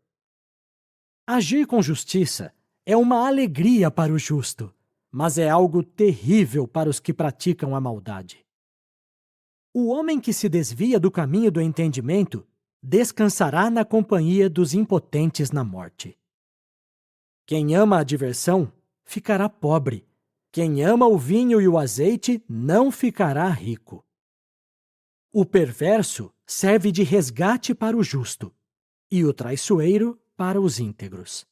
Agir com justiça é uma alegria para o justo, mas é algo terrível para os que praticam a maldade. O homem que se desvia do caminho do entendimento descansará na companhia dos impotentes na morte. Quem ama a diversão ficará pobre. Quem ama o vinho e o azeite não ficará rico. O perverso serve de resgate para o justo, e o traiçoeiro para os íntegros.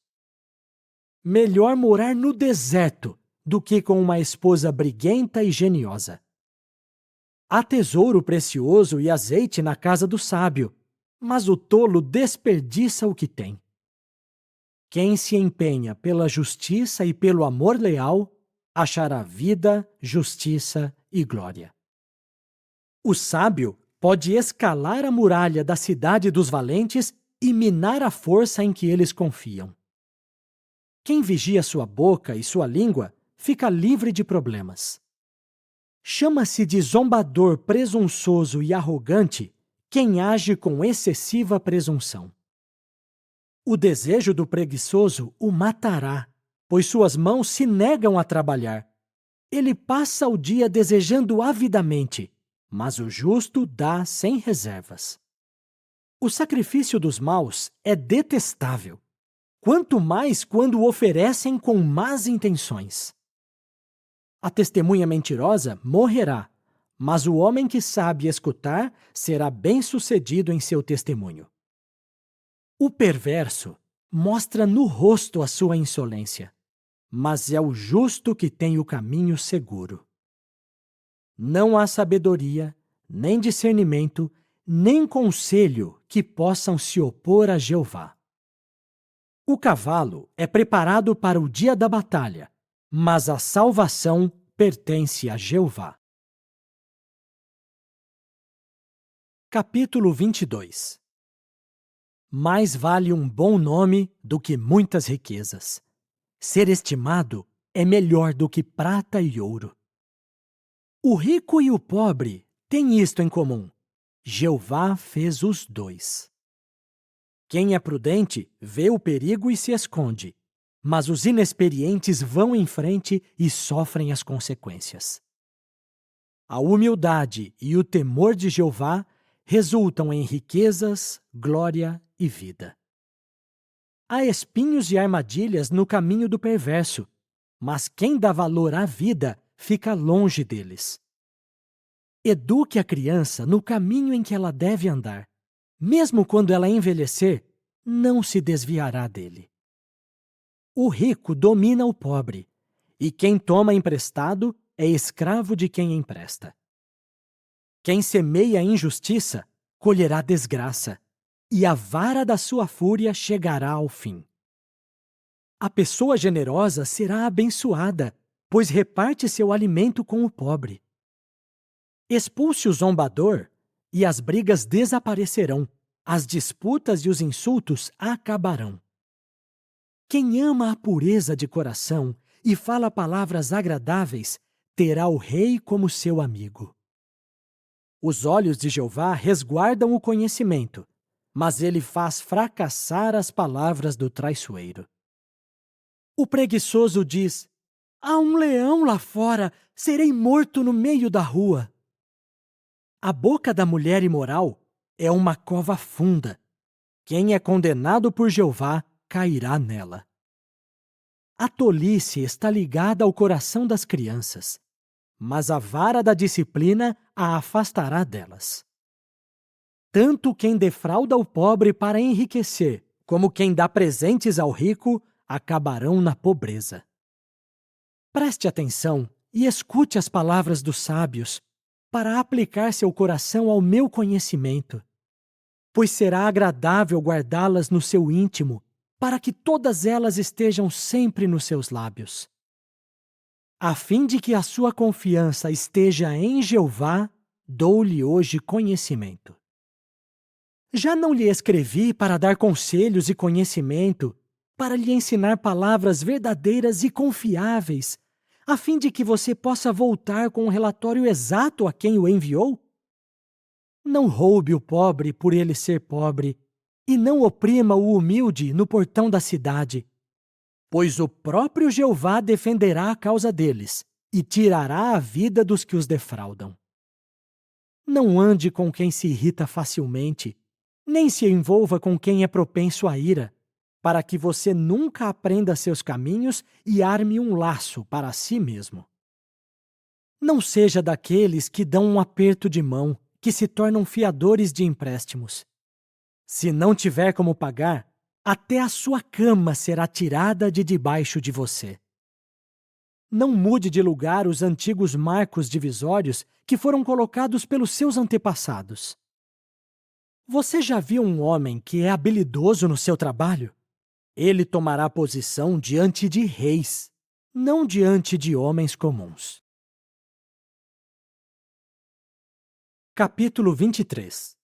Melhor morar no deserto do que com uma esposa briguenta e geniosa. Há tesouro precioso e azeite na casa do sábio, mas o tolo desperdiça o que tem. Quem se empenha pela justiça e pelo amor leal, achará vida, justiça e glória. O sábio pode escalar a muralha da cidade dos valentes e minar a força em que eles confiam. Quem vigia sua boca e sua língua fica livre de problemas. Chama-se de zombador presunçoso e arrogante quem age com excessiva presunção. O desejo do preguiçoso o matará, pois suas mãos se negam a trabalhar. Ele passa o dia desejando avidamente, mas o justo dá sem reservas. O sacrifício dos maus é detestável, quanto mais quando o oferecem com más intenções. A testemunha mentirosa morrerá, mas o homem que sabe escutar será bem-sucedido em seu testemunho. O perverso mostra no rosto a sua insolência, mas é o justo que tem o caminho seguro. Não há sabedoria, nem discernimento, nem conselho que possam se opor a Jeová. O cavalo é preparado para o dia da batalha, mas a salvação pertence a Jeová. Capítulo 22. Mais vale um bom nome do que muitas riquezas. Ser estimado é melhor do que prata e ouro. O rico e o pobre têm isto em comum: Jeová fez os dois. Quem é prudente vê o perigo e se esconde, mas os inexperientes vão em frente e sofrem as consequências. A humildade e o temor de Jeová resultam em riquezas, glória e vida. Há espinhos e armadilhas no caminho do perverso, mas quem dá valor à vida fica longe deles. Eduque a criança no caminho em que ela deve andar. Mesmo quando ela envelhecer, não se desviará dele. O rico domina o pobre, e quem toma emprestado é escravo de quem empresta. Quem semeia injustiça colherá desgraça, e a vara da sua fúria chegará ao fim. A pessoa generosa será abençoada, pois reparte seu alimento com o pobre. Expulse o zombador, e as brigas desaparecerão, as disputas e os insultos acabarão. Quem ama a pureza de coração e fala palavras agradáveis, terá o rei como seu amigo. Os olhos de Jeová resguardam o conhecimento, mas ele faz fracassar as palavras do traiçoeiro. O preguiçoso diz: há um leão lá fora, serei morto no meio da rua. A boca da mulher imoral é uma cova funda. Quem é condenado por Jeová cairá nela. A tolice está ligada ao coração das crianças, mas a vara da disciplina a afastará delas. Tanto quem defrauda o pobre para enriquecer, como quem dá presentes ao rico, acabarão na pobreza. Preste atenção e escute as palavras dos sábios, para aplicar seu coração ao meu conhecimento, pois será agradável guardá-las no seu íntimo, para que todas elas estejam sempre nos seus lábios. A fim de que a sua confiança esteja em Jeová, dou-lhe hoje conhecimento. Já não lhe escrevi para dar conselhos e conhecimento, para lhe ensinar palavras verdadeiras e confiáveis, a fim de que você possa voltar com um relatório exato a quem o enviou? Não roube o pobre por ele ser pobre, e não oprima o humilde no portão da cidade, pois o próprio Jeová defenderá a causa deles e tirará a vida dos que os defraudam. Não ande com quem se irrita facilmente, nem se envolva com quem é propenso à ira, para que você nunca aprenda seus caminhos e arme um laço para si mesmo. Não seja daqueles que dão um aperto de mão, que se tornam fiadores de empréstimos. Se não tiver como pagar, até a sua cama será tirada de debaixo de você. Não mude de lugar os antigos marcos divisórios que foram colocados pelos seus antepassados. Você já viu um homem que é habilidoso no seu trabalho? Ele tomará posição diante de reis, não diante de homens comuns. Capítulo 23.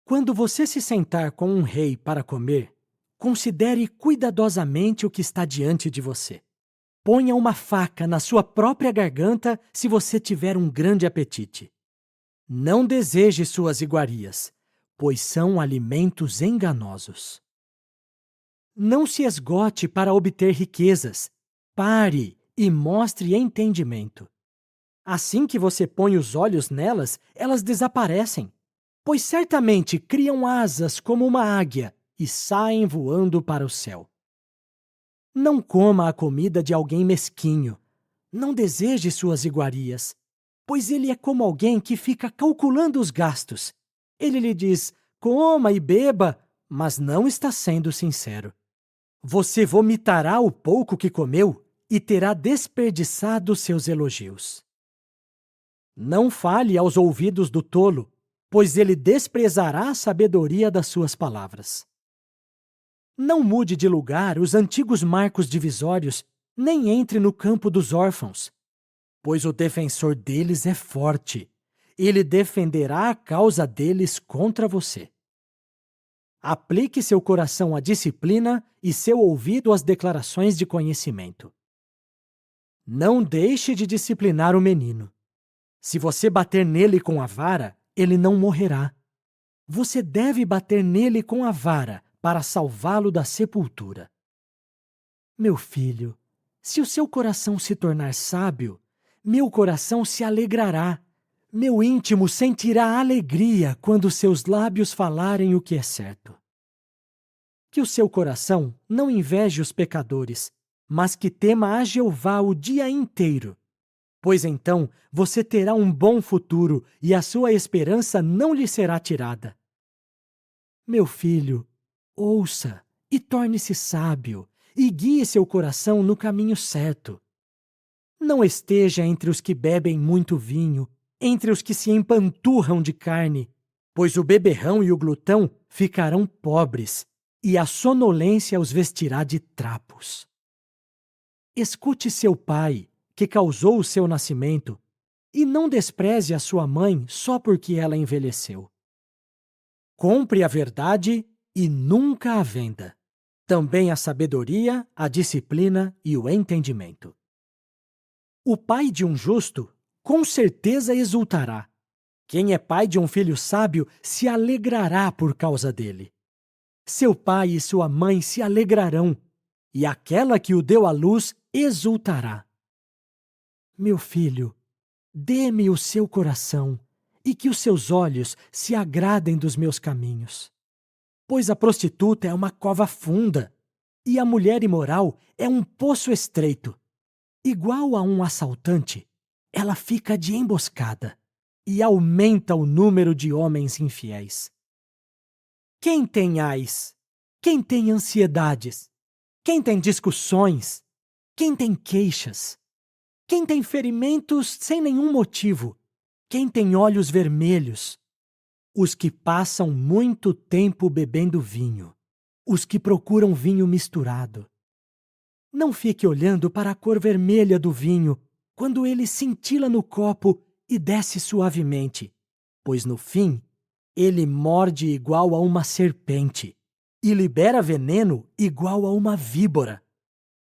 Quando você se sentar com um rei para comer, considere cuidadosamente o que está diante de você. Ponha uma faca na sua própria garganta se você tiver um grande apetite. Não deseje suas iguarias, pois são alimentos enganosos. Não se esgote para obter riquezas. Pare e mostre entendimento. Assim que você põe os olhos nelas, elas desaparecem, pois certamente criam asas como uma águia e saem voando para o céu. Não coma a comida de alguém mesquinho. Não deseje suas iguarias, pois ele é como alguém que fica calculando os gastos. Ele lhe diz: coma e beba, mas não está sendo sincero. Você vomitará o pouco que comeu e terá desperdiçado seus elogios. Não fale aos ouvidos do tolo, pois ele desprezará a sabedoria das suas palavras. Não mude de lugar os antigos marcos divisórios, nem entre no campo dos órfãos, pois o defensor deles é forte. Ele defenderá a causa deles contra você. Aplique seu coração à disciplina e seu ouvido às declarações de conhecimento. Não deixe de disciplinar o menino. Se você bater nele com a vara, ele não morrerá. Você deve bater nele com a vara para salvá-lo da sepultura. Meu filho, se o seu coração se tornar sábio, meu coração se alegrará. Meu íntimo sentirá alegria quando seus lábios falarem o que é certo. Que o seu coração não inveje os pecadores, mas que tema a Jeová o dia inteiro, pois então você terá um bom futuro e a sua esperança não lhe será tirada. Meu filho, ouça e torne-se sábio e guie seu coração no caminho certo. Não esteja entre os que bebem muito vinho, entre os que se empanturram de carne, pois o beberrão e o glutão ficarão pobres, e a sonolência os vestirá de trapos. Escute seu pai, que causou o seu nascimento, e não despreze a sua mãe só porque ela envelheceu. Compre a verdade e nunca a venda. Também a sabedoria, a disciplina e o entendimento. O pai de um justo com certeza exultará. Quem é pai de um filho sábio se alegrará por causa dele. Seu pai e sua mãe se alegrarão, e aquela que o deu à luz exultará. Meu filho, dê-me o seu coração, e que os seus olhos se agradem dos meus caminhos. Pois a prostituta é uma cova funda, e a mulher imoral é um poço estreito. Igual a um assaltante, ela fica de emboscada e aumenta o número de homens infiéis. Quem tem ais? Quem tem ansiedades? Quem tem discussões? Quem tem queixas? Quem tem ferimentos sem nenhum motivo? Quem tem olhos vermelhos? Os que passam muito tempo bebendo vinho. Os que procuram vinho misturado. Não fique olhando para a cor vermelha do vinho quando ele cintila no copo e desce suavemente, pois no fim ele morde igual a uma serpente e libera veneno igual a uma víbora.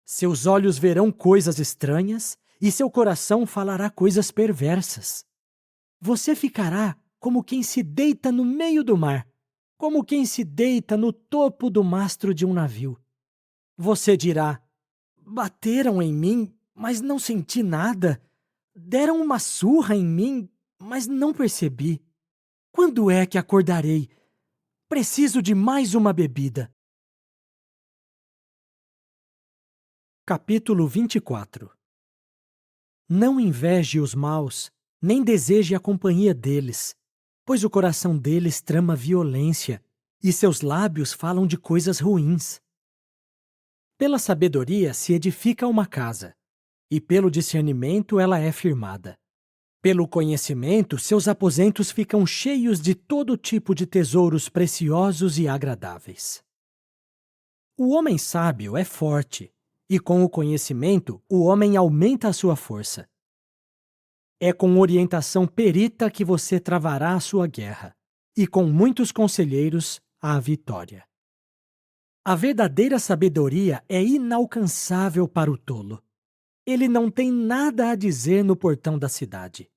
Seus olhos verão coisas estranhas e seu coração falará coisas perversas. Você ficará como quem se deita no meio do mar, como quem se deita no topo do mastro de um navio. Você dirá: bateram em mim, mas não senti nada. Deram uma surra em mim, mas não percebi. Quando é que acordarei? Preciso de mais uma bebida. Capítulo 24. Não inveje os maus, nem deseje a companhia deles, pois o coração deles trama violência, e seus lábios falam de coisas ruins. Pela sabedoria se edifica uma casa, e pelo discernimento ela é firmada. Pelo conhecimento, seus aposentos ficam cheios de todo tipo de tesouros preciosos e agradáveis. O homem sábio é forte, e com o conhecimento o homem aumenta a sua força. É com orientação perita que você travará a sua guerra, e com muitos conselheiros a vitória. A verdadeira sabedoria é inalcançável para o tolo. Ele não tem nada a dizer no portão da cidade.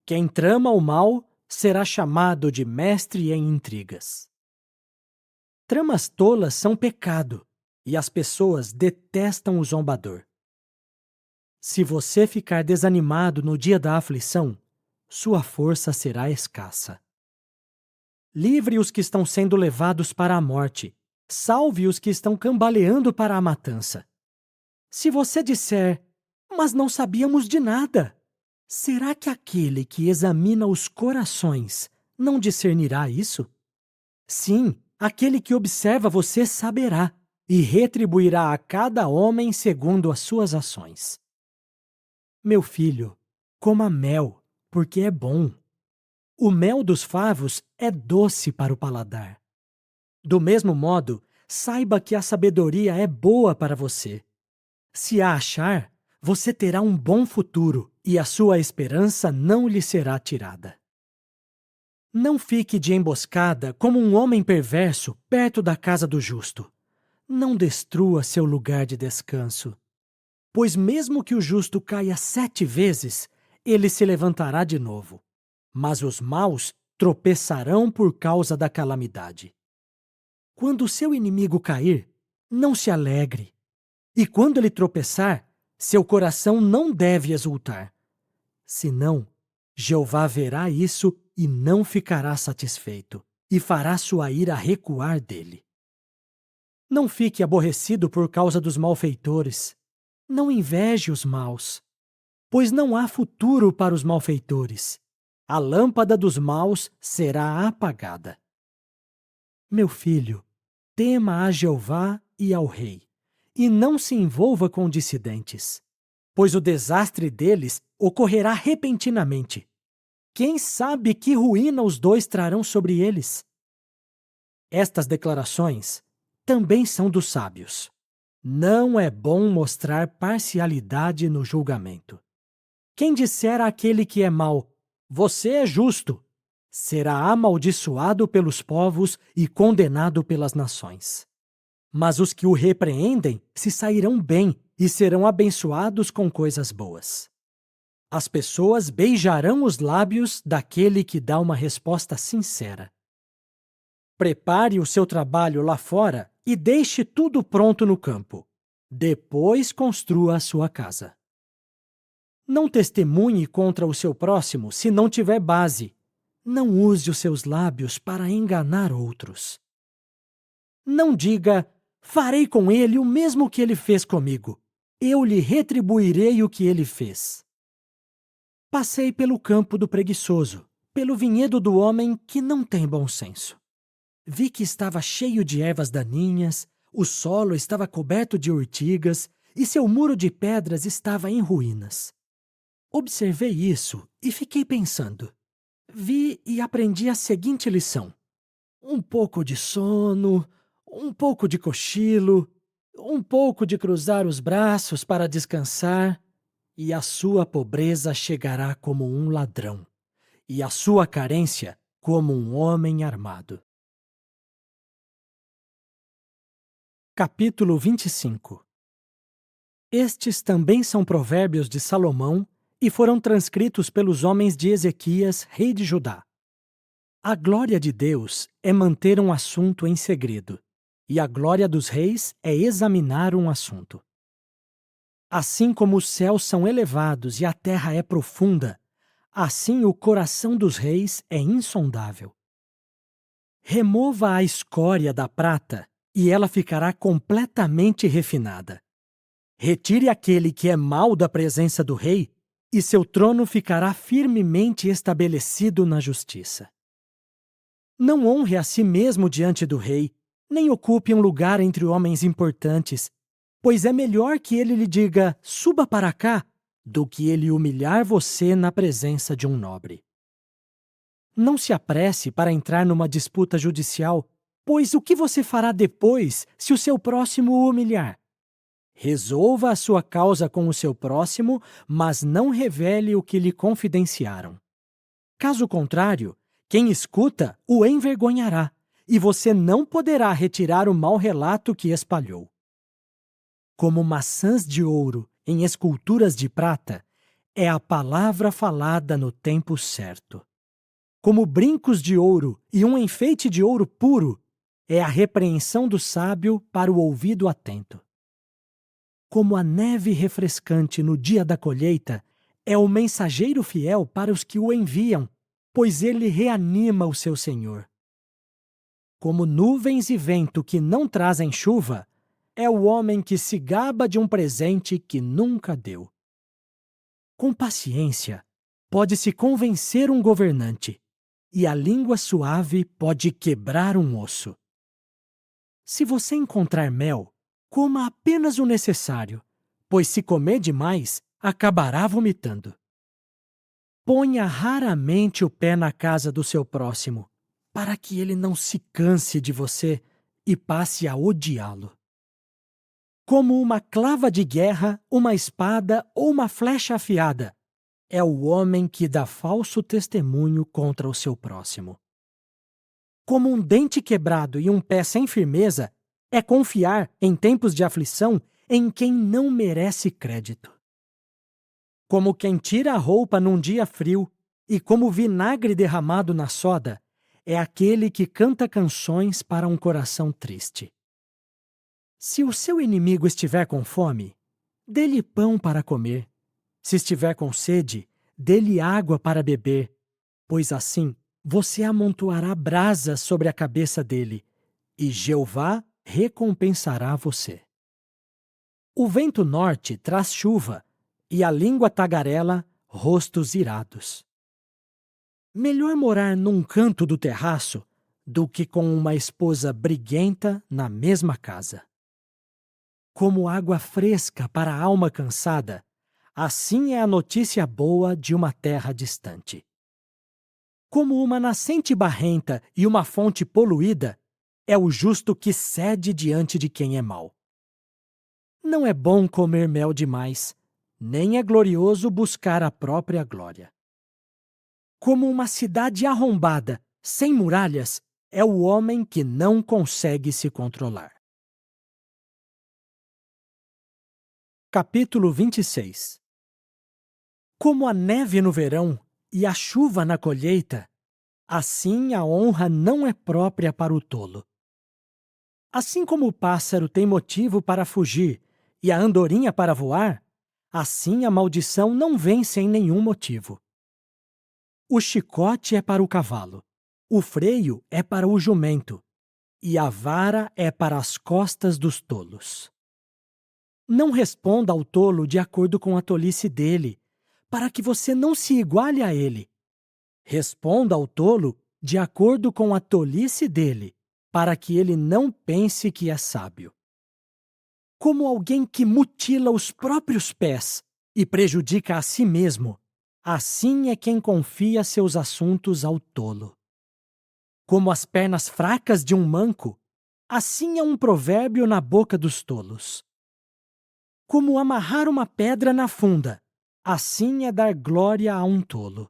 Quem trama o mal será chamado de mestre em intrigas. Tramas tolas são pecado, e as pessoas detestam o zombador. Se você ficar desanimado no dia da aflição, sua força será escassa. Livre os que estão sendo levados para a morte, salve os que estão cambaleando para a matança. Se você disser, mas não sabíamos de nada, será que aquele que examina os corações não discernirá isso? Sim, aquele que observa você saberá e retribuirá a cada homem segundo as suas ações. Meu filho, coma mel, porque é bom. O mel dos favos é doce para o paladar. Do mesmo modo, saiba que a sabedoria é boa para você. Se a achar, você terá um bom futuro e a sua esperança não lhe será tirada. Não fique de emboscada como um homem perverso perto da casa do justo. Não destrua seu lugar de descanso. Pois mesmo que o justo caia 7 vezes, ele se levantará de novo. Mas os maus tropeçarão por causa da calamidade. Quando o seu inimigo cair, não se alegre. E quando ele tropeçar, seu coração não deve exultar. Senão, Jeová verá isso e não ficará satisfeito, e fará sua ira recuar dele. Não fique aborrecido por causa dos malfeitores. Não inveje os maus, pois não há futuro para os malfeitores. A lâmpada dos maus será apagada. Meu filho, tema a Jeová e ao rei, e não se envolva com dissidentes, pois o desastre deles ocorrerá repentinamente. Quem sabe que ruína os dois trarão sobre eles? Estas declarações também são dos sábios. Não é bom mostrar parcialidade no julgamento. Quem disser àquele que é mau, você é justo, será amaldiçoado pelos povos e condenado pelas nações. Mas os que o repreendem se sairão bem e serão abençoados com coisas boas. As pessoas beijarão os lábios daquele que dá uma resposta sincera. Prepare o seu trabalho lá fora e deixe tudo pronto no campo. Depois construa a sua casa. Não testemunhe contra o seu próximo se não tiver base. Não use os seus lábios para enganar outros. Não diga, farei com ele o mesmo que ele fez comigo. Eu lhe retribuirei o que ele fez. Passei pelo campo do preguiçoso, pelo vinhedo do homem que não tem bom senso. Vi que estava cheio de ervas daninhas, o solo estava coberto de urtigas e seu muro de pedras estava em ruínas. Observei isso e fiquei pensando. Vi e aprendi a seguinte lição: um pouco de sono, um pouco de cochilo, um pouco de cruzar os braços para descansar, e a sua pobreza chegará como um ladrão, e a sua carência como um homem armado. Capítulo 25. Estes também são provérbios de Salomão e foram transcritos pelos homens de Ezequias, rei de Judá. A glória de Deus é manter um assunto em segredo, e a glória dos reis é examinar um assunto. Assim como os céus são elevados e a terra é profunda, assim o coração dos reis é insondável. Remova a escória da prata, e ela ficará completamente refinada. Retire aquele que é mau da presença do rei, e seu trono ficará firmemente estabelecido na justiça. Não honre a si mesmo diante do rei, nem ocupe um lugar entre homens importantes, pois é melhor que ele lhe diga, suba para cá, do que ele humilhar você na presença de um nobre. Não se apresse para entrar numa disputa judicial, pois o que você fará depois se o seu próximo o humilhar? Resolva a sua causa com o seu próximo, mas não revele o que lhe confidenciaram. Caso contrário, quem escuta o envergonhará, e você não poderá retirar o mau relato que espalhou. Como maçãs de ouro em esculturas de prata, é a palavra falada no tempo certo. Como brincos de ouro e um enfeite de ouro puro, é a repreensão do sábio para o ouvido atento. Como a neve refrescante no dia da colheita, é o mensageiro fiel para os que o enviam, pois ele reanima o seu senhor. Como nuvens e vento que não trazem chuva, é o homem que se gaba de um presente que nunca deu. Com paciência, pode-se convencer um governante, e a língua suave pode quebrar um osso. Se você encontrar mel, coma apenas o necessário, pois se comer demais, acabará vomitando. Ponha raramente o pé na casa do seu próximo, para que ele não se canse de você e passe a odiá-lo. Como uma clava de guerra, uma espada ou uma flecha afiada, é o homem que dá falso testemunho contra o seu próximo. Como um dente quebrado e um pé sem firmeza, é confiar, em tempos de aflição, em quem não merece crédito. Como quem tira a roupa num dia frio e como vinagre derramado na soda, é aquele que canta canções para um coração triste. Se o seu inimigo estiver com fome, dê-lhe pão para comer. Se estiver com sede, dê-lhe água para beber, pois assim você amontoará brasas sobre a cabeça dele, e Jeová recompensará você. O vento norte traz chuva, e a língua tagarela rostos irados. Melhor morar num canto do terraço do que com uma esposa briguenta na mesma casa. Como água fresca para a alma cansada, assim é a notícia boa de uma terra distante. Como uma nascente barrenta e uma fonte poluída, é o justo que cede diante de quem é mau. Não é bom comer mel demais, nem é glorioso buscar a própria glória. Como uma cidade arrombada, sem muralhas, é o homem que não consegue se controlar. Capítulo 26. Como a neve no verão e a chuva na colheita, assim a honra não é própria para o tolo. Assim como o pássaro tem motivo para fugir e a andorinha para voar, assim a maldição não vem sem nenhum motivo. O chicote é para o cavalo, o freio é para o jumento, e a vara é para as costas dos tolos. Não responda ao tolo de acordo com a tolice dele, para que você não se iguale a ele. Responda ao tolo de acordo com a tolice dele, para que ele não pense que é sábio. Como alguém que mutila os próprios pés e prejudica a si mesmo, assim é quem confia seus assuntos ao tolo. Como as pernas fracas de um manco, assim é um provérbio na boca dos tolos. Como amarrar uma pedra na funda, assim é dar glória a um tolo.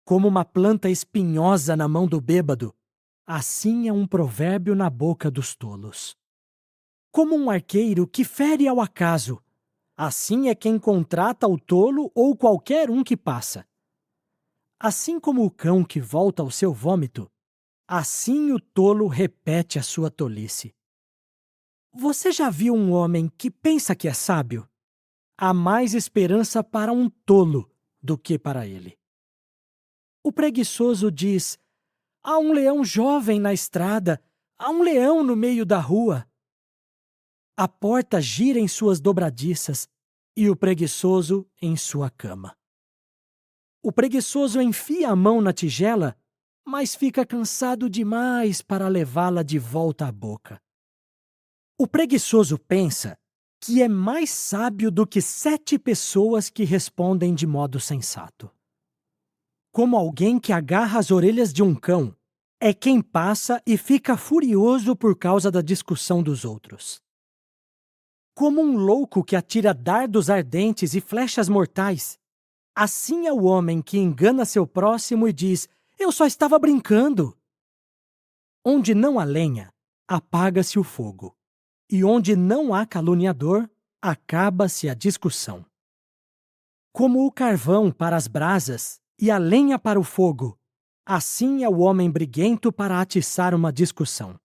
Como uma planta espinhosa na mão do bêbado, assim é um provérbio na boca dos tolos. Como um arqueiro que fere ao acaso, assim é quem contrata o tolo ou qualquer um que passa. Assim como o cão que volta ao seu vômito, assim o tolo repete a sua tolice. Você já viu um homem que pensa que é sábio? Há mais esperança para um tolo do que para ele. O preguiçoso diz: há um leão jovem na estrada, há um leão no meio da rua. A porta gira em suas dobradiças e o preguiçoso em sua cama. O preguiçoso enfia a mão na tigela, mas fica cansado demais para levá-la de volta à boca. O preguiçoso pensa que é mais sábio do que 7 pessoas que respondem de modo sensato. Como alguém que agarra as orelhas de um cão, é quem passa e fica furioso por causa da discussão dos outros. Como um louco que atira dardos ardentes e flechas mortais, assim é o homem que engana seu próximo e diz: eu só estava brincando. Onde não há lenha, apaga-se o fogo, e onde não há caluniador, acaba-se a discussão. Como o carvão para as brasas e a lenha para o fogo, assim é o homem briguento para atiçar uma discussão.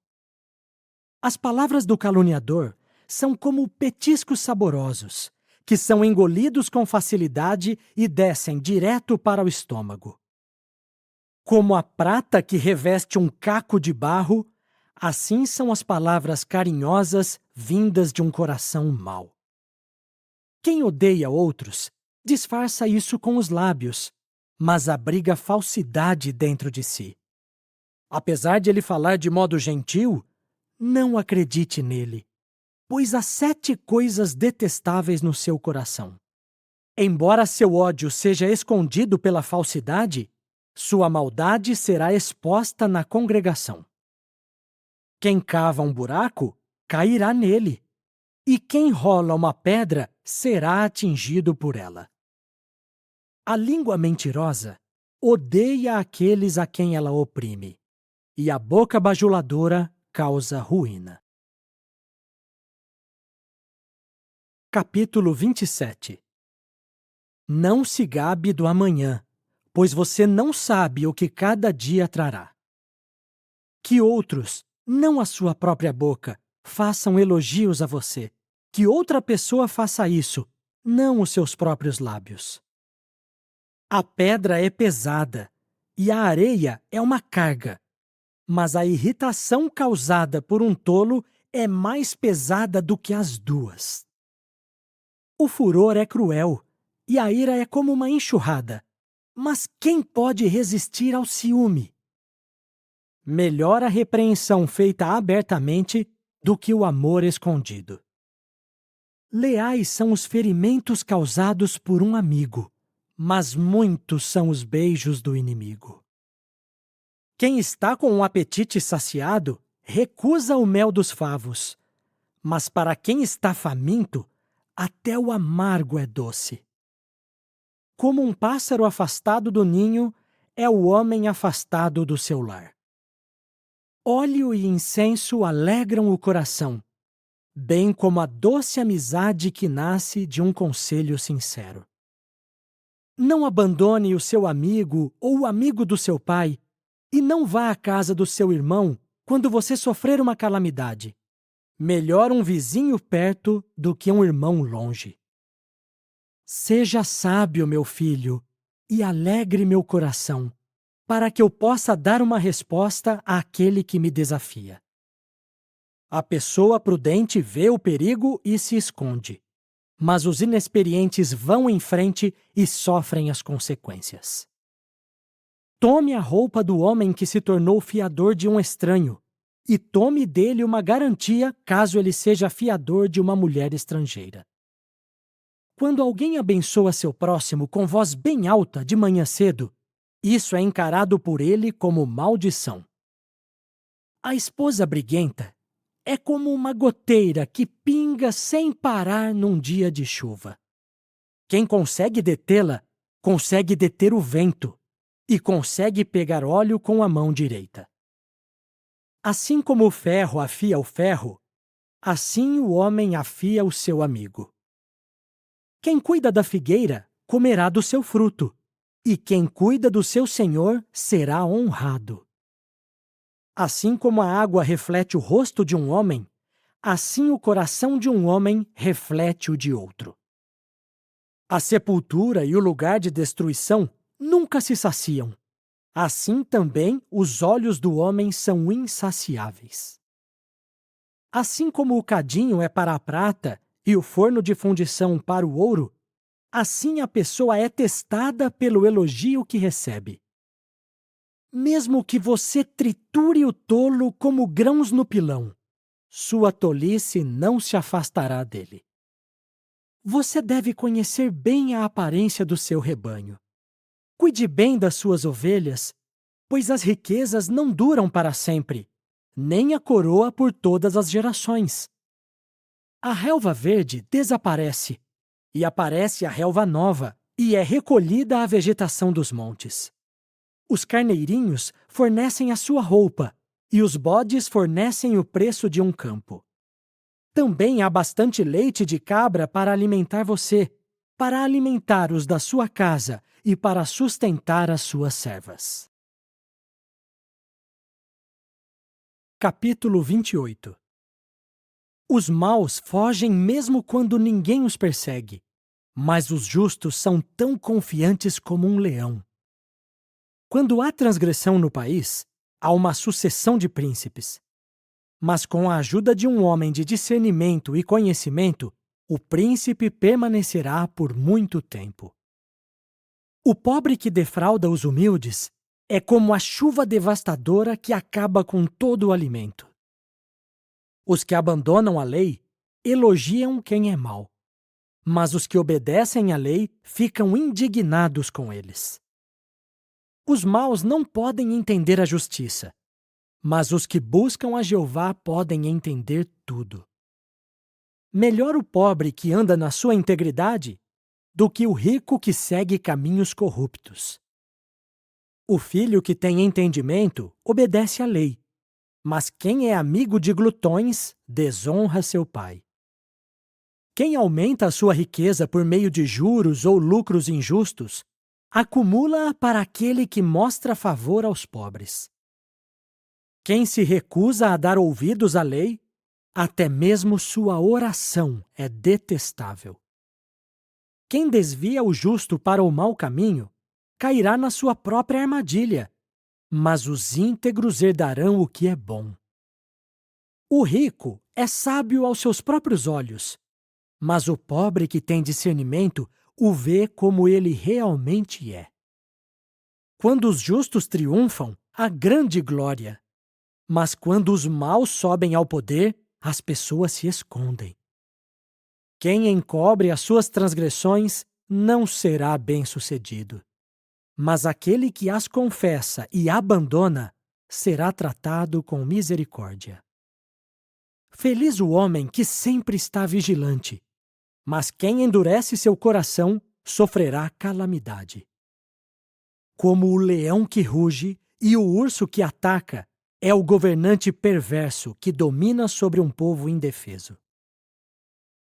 As palavras do caluniador são como petiscos saborosos, que são engolidos com facilidade e descem direto para o estômago. Como a prata que reveste um caco de barro, assim são as palavras carinhosas vindas de um coração mau. Quem odeia outros, disfarça isso com os lábios, mas abriga falsidade dentro de si. Apesar de ele falar de modo gentil, não acredite nele, pois há 7 coisas detestáveis no seu coração. Embora seu ódio seja escondido pela falsidade, sua maldade será exposta na congregação. Quem cava um buraco, cairá nele, e quem rola uma pedra será atingido por ela. A língua mentirosa odeia aqueles a quem ela oprime, e a boca bajuladora causa ruína. Capítulo 27. Não se gabe do amanhã, pois você não sabe o que cada dia trará. Que outros, não a sua própria boca, façam elogios a você. Que outra pessoa faça isso, não os seus próprios lábios. A pedra é pesada e a areia é uma carga, mas a irritação causada por um tolo é mais pesada do que as duas. O furor é cruel e a ira é como uma enxurrada, mas quem pode resistir ao ciúme? Melhor a repreensão feita abertamente do que o amor escondido. Leais são os ferimentos causados por um amigo, mas muitos são os beijos do inimigo. Quem está com um apetite saciado, recusa o mel dos favos, mas para quem está faminto, até o amargo é doce. Como um pássaro afastado do ninho, é o homem afastado do seu lar. Óleo e incenso alegram o coração, bem como a doce amizade que nasce de um conselho sincero. Não abandone o seu amigo ou o amigo do seu pai, e não vá à casa do seu irmão quando você sofrer uma calamidade. Melhor um vizinho perto do que um irmão longe. Seja sábio, meu filho, e alegre meu coração, para que eu possa dar uma resposta àquele que me desafia. A pessoa prudente vê o perigo e se esconde, mas os inexperientes vão em frente e sofrem as consequências. Tome a roupa do homem que se tornou fiador de um estranho, e tome dele uma garantia caso ele seja fiador de uma mulher estrangeira. Quando alguém abençoa seu próximo com voz bem alta de manhã cedo, isso é encarado por ele como maldição. A esposa briguenta é como uma goteira que pinga sem parar num dia de chuva. Quem consegue detê-la, consegue deter o vento e consegue pegar óleo com a mão direita. Assim como o ferro afia o ferro, assim o homem afia o seu amigo. Quem cuida da figueira comerá do seu fruto, e quem cuida do seu senhor será honrado. Assim como a água reflete o rosto de um homem, assim o coração de um homem reflete o de outro. A sepultura e o lugar de destruição nunca se saciam. Assim também os olhos do homem são insaciáveis. Assim como o cadinho é para a prata e o forno de fundição para o ouro, assim a pessoa é testada pelo elogio que recebe. Mesmo que você triture o tolo como grãos no pilão, sua tolice não se afastará dele. Você deve conhecer bem a aparência do seu rebanho. Cuide bem das suas ovelhas, pois as riquezas não duram para sempre, nem a coroa por todas as gerações. A relva verde desaparece, e aparece a relva nova, e é recolhida a vegetação dos montes. Os carneirinhos fornecem a sua roupa, e os bodes fornecem o preço de um campo. Também há bastante leite de cabra para alimentar você, para alimentar os da sua casa e para sustentar as suas servas. Capítulo 28. Os maus fogem mesmo quando ninguém os persegue, mas os justos são tão confiantes como um leão. Quando há transgressão no país, há uma sucessão de príncipes. Mas com a ajuda de um homem de discernimento e conhecimento, o príncipe permanecerá por muito tempo. O pobre que defrauda os humildes é como a chuva devastadora que acaba com todo o alimento. Os que abandonam a lei elogiam quem é mau, mas os que obedecem à lei ficam indignados com eles. Os maus não podem entender a justiça, mas os que buscam a Jeová podem entender tudo. Melhor o pobre que anda na sua integridade do que o rico que segue caminhos corruptos. O filho que tem entendimento obedece à lei, mas quem é amigo de glutões desonra seu pai. Quem aumenta a sua riqueza por meio de juros ou lucros injustos, acumula-a para aquele que mostra favor aos pobres. Quem se recusa a dar ouvidos à lei, até mesmo sua oração é detestável. Quem desvia o justo para o mau caminho, cairá na sua própria armadilha, mas os íntegros herdarão o que é bom. O rico é sábio aos seus próprios olhos, mas o pobre que tem discernimento o vê como ele realmente é. Quando os justos triunfam, há grande glória. Mas quando os maus sobem ao poder, as pessoas se escondem. Quem encobre as suas transgressões não será bem-sucedido. Mas aquele que as confessa e abandona será tratado com misericórdia. Feliz o homem que sempre está vigilante, mas quem endurece seu coração sofrerá calamidade. Como o leão que ruge e o urso que ataca, é o governante perverso que domina sobre um povo indefeso.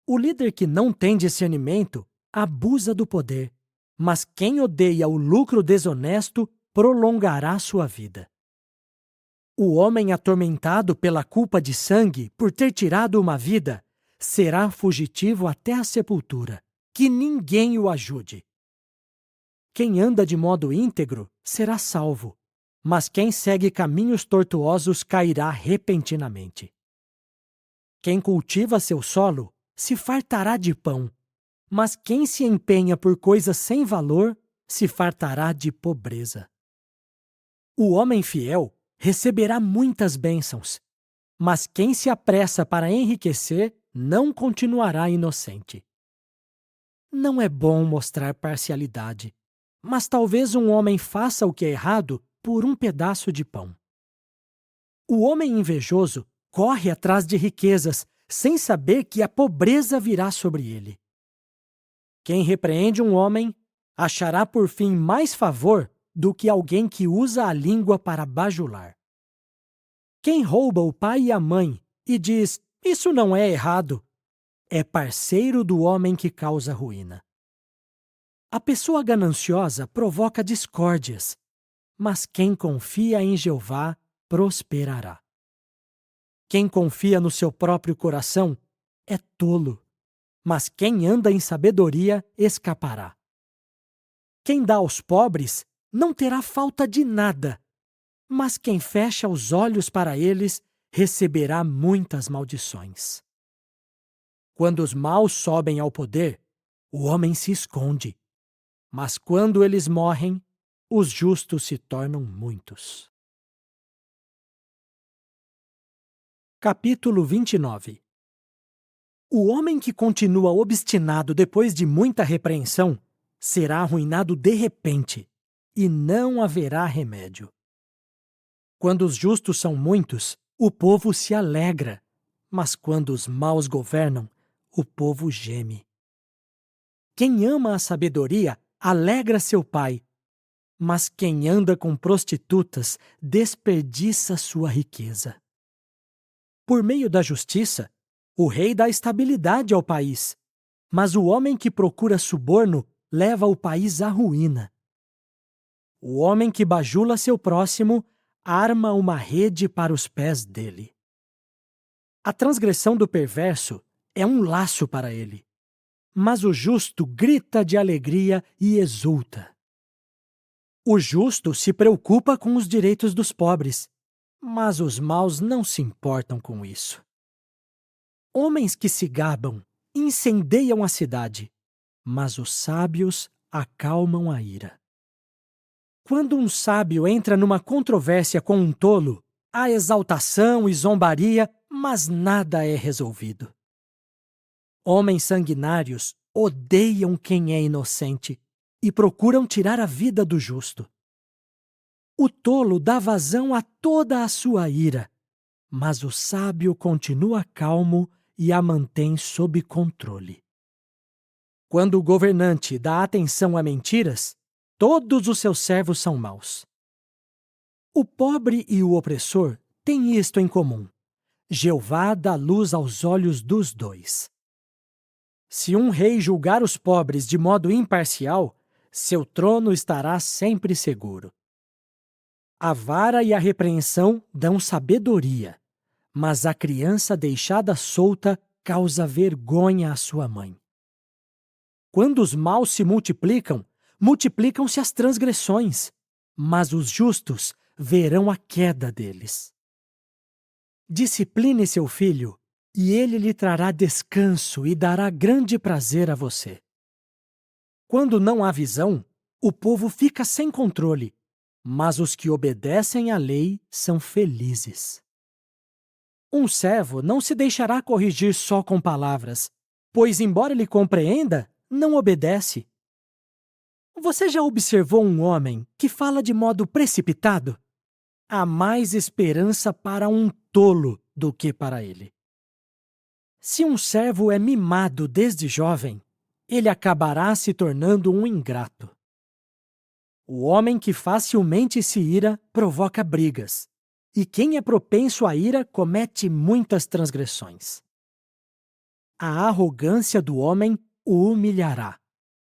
O líder que não tem discernimento abusa do poder, mas quem odeia o lucro desonesto prolongará sua vida. O homem atormentado pela culpa de sangue por ter tirado uma vida será fugitivo até a sepultura, que ninguém o ajude. Quem anda de modo íntegro será salvo, mas quem segue caminhos tortuosos cairá repentinamente. Quem cultiva seu solo se fartará de pão, mas quem se empenha por coisas sem valor se fartará de pobreza. O homem fiel receberá muitas bênçãos, mas quem se apressa para enriquecer não continuará inocente. Não é bom mostrar parcialidade, mas talvez um homem faça o que é errado por um pedaço de pão. O homem invejoso corre atrás de riquezas, sem saber que a pobreza virá sobre ele. Quem repreende um homem achará por fim mais favor do que alguém que usa a língua para bajular. Quem rouba o pai e a mãe e diz, isso não é errado, é parceiro do homem que causa ruína. A pessoa gananciosa provoca discórdias, mas quem confia em Jeová prosperará. Quem confia no seu próprio coração é tolo, mas quem anda em sabedoria escapará. Quem dá aos pobres não terá falta de nada, mas quem fecha os olhos para eles receberá muitas maldições. Quando os maus sobem ao poder, o homem se esconde, mas quando eles morrem, os justos se tornam muitos. Capítulo 29. O homem que continua obstinado depois de muita repreensão será arruinado de repente, e não haverá remédio. Quando os justos são muitos, o povo se alegra, mas quando os maus governam, o povo geme. Quem ama a sabedoria alegra seu pai, mas quem anda com prostitutas desperdiça sua riqueza. Por meio da justiça, o rei dá estabilidade ao país, mas o homem que procura suborno leva o país à ruína. O homem que bajula seu próximo arma uma rede para os pés dele. A transgressão do perverso é um laço para ele, mas o justo grita de alegria e exulta. O justo se preocupa com os direitos dos pobres, mas os maus não se importam com isso. Homens que se gabam incendeiam a cidade, mas os sábios acalmam a ira. Quando um sábio entra numa controvérsia com um tolo, há exaltação e zombaria, mas nada é resolvido. Homens sanguinários odeiam quem é inocente e procuram tirar a vida do justo. O tolo dá vazão a toda a sua ira, mas o sábio continua calmo e a mantém sob controle. Quando o governante dá atenção a mentiras, todos os seus servos são maus. O pobre e o opressor têm isto em comum: Jeová dá luz aos olhos dos dois. Se um rei julgar os pobres de modo imparcial, seu trono estará sempre seguro. A vara e a repreensão dão sabedoria, mas a criança deixada solta causa vergonha à sua mãe. Quando os maus se multiplicam, multiplicam-se as transgressões, mas os justos verão a queda deles. Discipline seu filho, e ele lhe trará descanso e dará grande prazer a você. Quando não há visão, o povo fica sem controle, mas os que obedecem à lei são felizes. Um servo não se deixará corrigir só com palavras, pois, embora ele compreenda, não obedece. Você já observou um homem que fala de modo precipitado? Há mais esperança para um tolo do que para ele. Se um servo é mimado desde jovem, ele acabará se tornando um ingrato. O homem que facilmente se ira provoca brigas, e quem é propenso à ira comete muitas transgressões. A arrogância do homem o humilhará,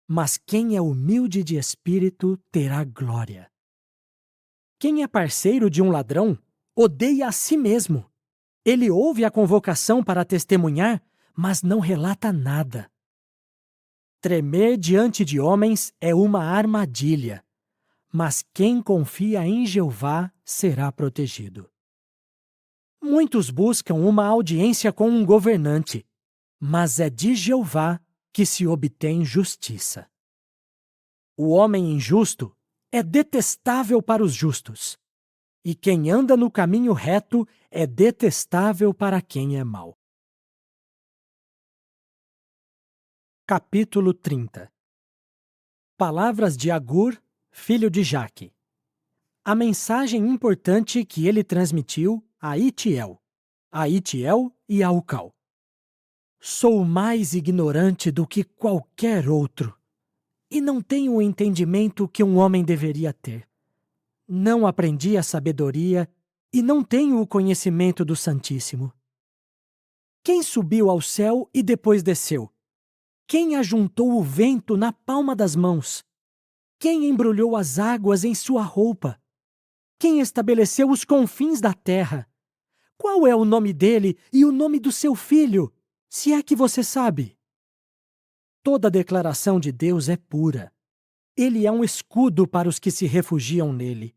mas quem é humilde de espírito terá glória. Quem é parceiro de um ladrão odeia a si mesmo. Ele ouve a convocação para testemunhar, mas não relata nada. Tremer diante de homens é uma armadilha, mas quem confia em Jeová será protegido. Muitos buscam uma audiência com um governante, mas é de Jeová que se obtém justiça. O homem injusto é detestável para os justos, e quem anda no caminho reto é detestável para quem é mau. Capítulo 30. Palavras de Agur, filho de Jaque. A mensagem importante que ele transmitiu a Itiel e a Ucal. Sou mais ignorante do que qualquer outro, e não tenho o entendimento que um homem deveria ter. Não aprendi a sabedoria e não tenho o conhecimento do Santíssimo. Quem subiu ao céu e depois desceu? Quem ajuntou o vento na palma das mãos? Quem embrulhou as águas em sua roupa? Quem estabeleceu os confins da terra? Qual é o nome dele e o nome do seu filho, se é que você sabe? Toda declaração de Deus é pura. Ele é um escudo para os que se refugiam nele.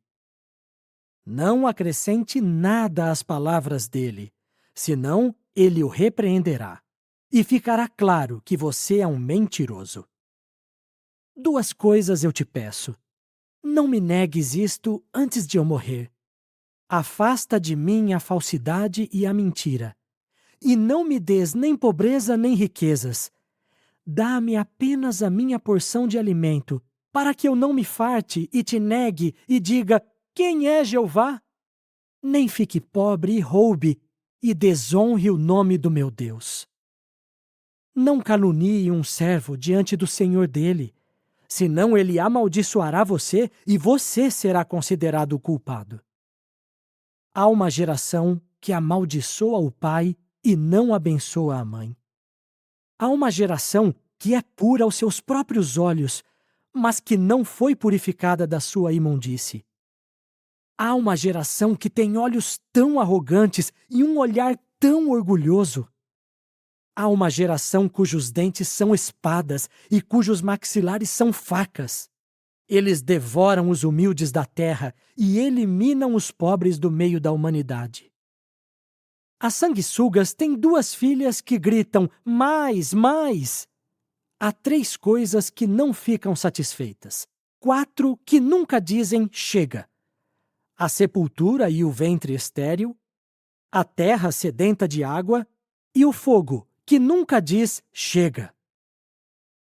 Não acrescente nada às palavras dele, senão ele o repreenderá, e ficará claro que você é um mentiroso. 2 coisas eu te peço. Não me negues isto antes de eu morrer. Afasta de mim a falsidade e a mentira, e não me des nem pobreza nem riquezas. Dá-me apenas a minha porção de alimento, para que eu não me farte e te negue e diga: quem é Jeová? Nem fique pobre e roube, e desonre o nome do meu Deus. Não calunie um servo diante do senhor dele, senão ele amaldiçoará você e você será considerado o culpado. Há uma geração que amaldiçoa o pai e não abençoa a mãe. Há uma geração que é pura aos seus próprios olhos, mas que não foi purificada da sua imundície. Há uma geração que tem olhos tão arrogantes e um olhar tão orgulhoso. Há uma geração cujos dentes são espadas e cujos maxilares são facas. Eles devoram os humildes da terra e eliminam os pobres do meio da humanidade. As sanguessugas têm 2 filhas que gritam: mais, mais! Há 3 coisas que não ficam satisfeitas, 4 que nunca dizem chega: a sepultura e o ventre estéril, a terra sedenta de água e o fogo, que nunca diz chega.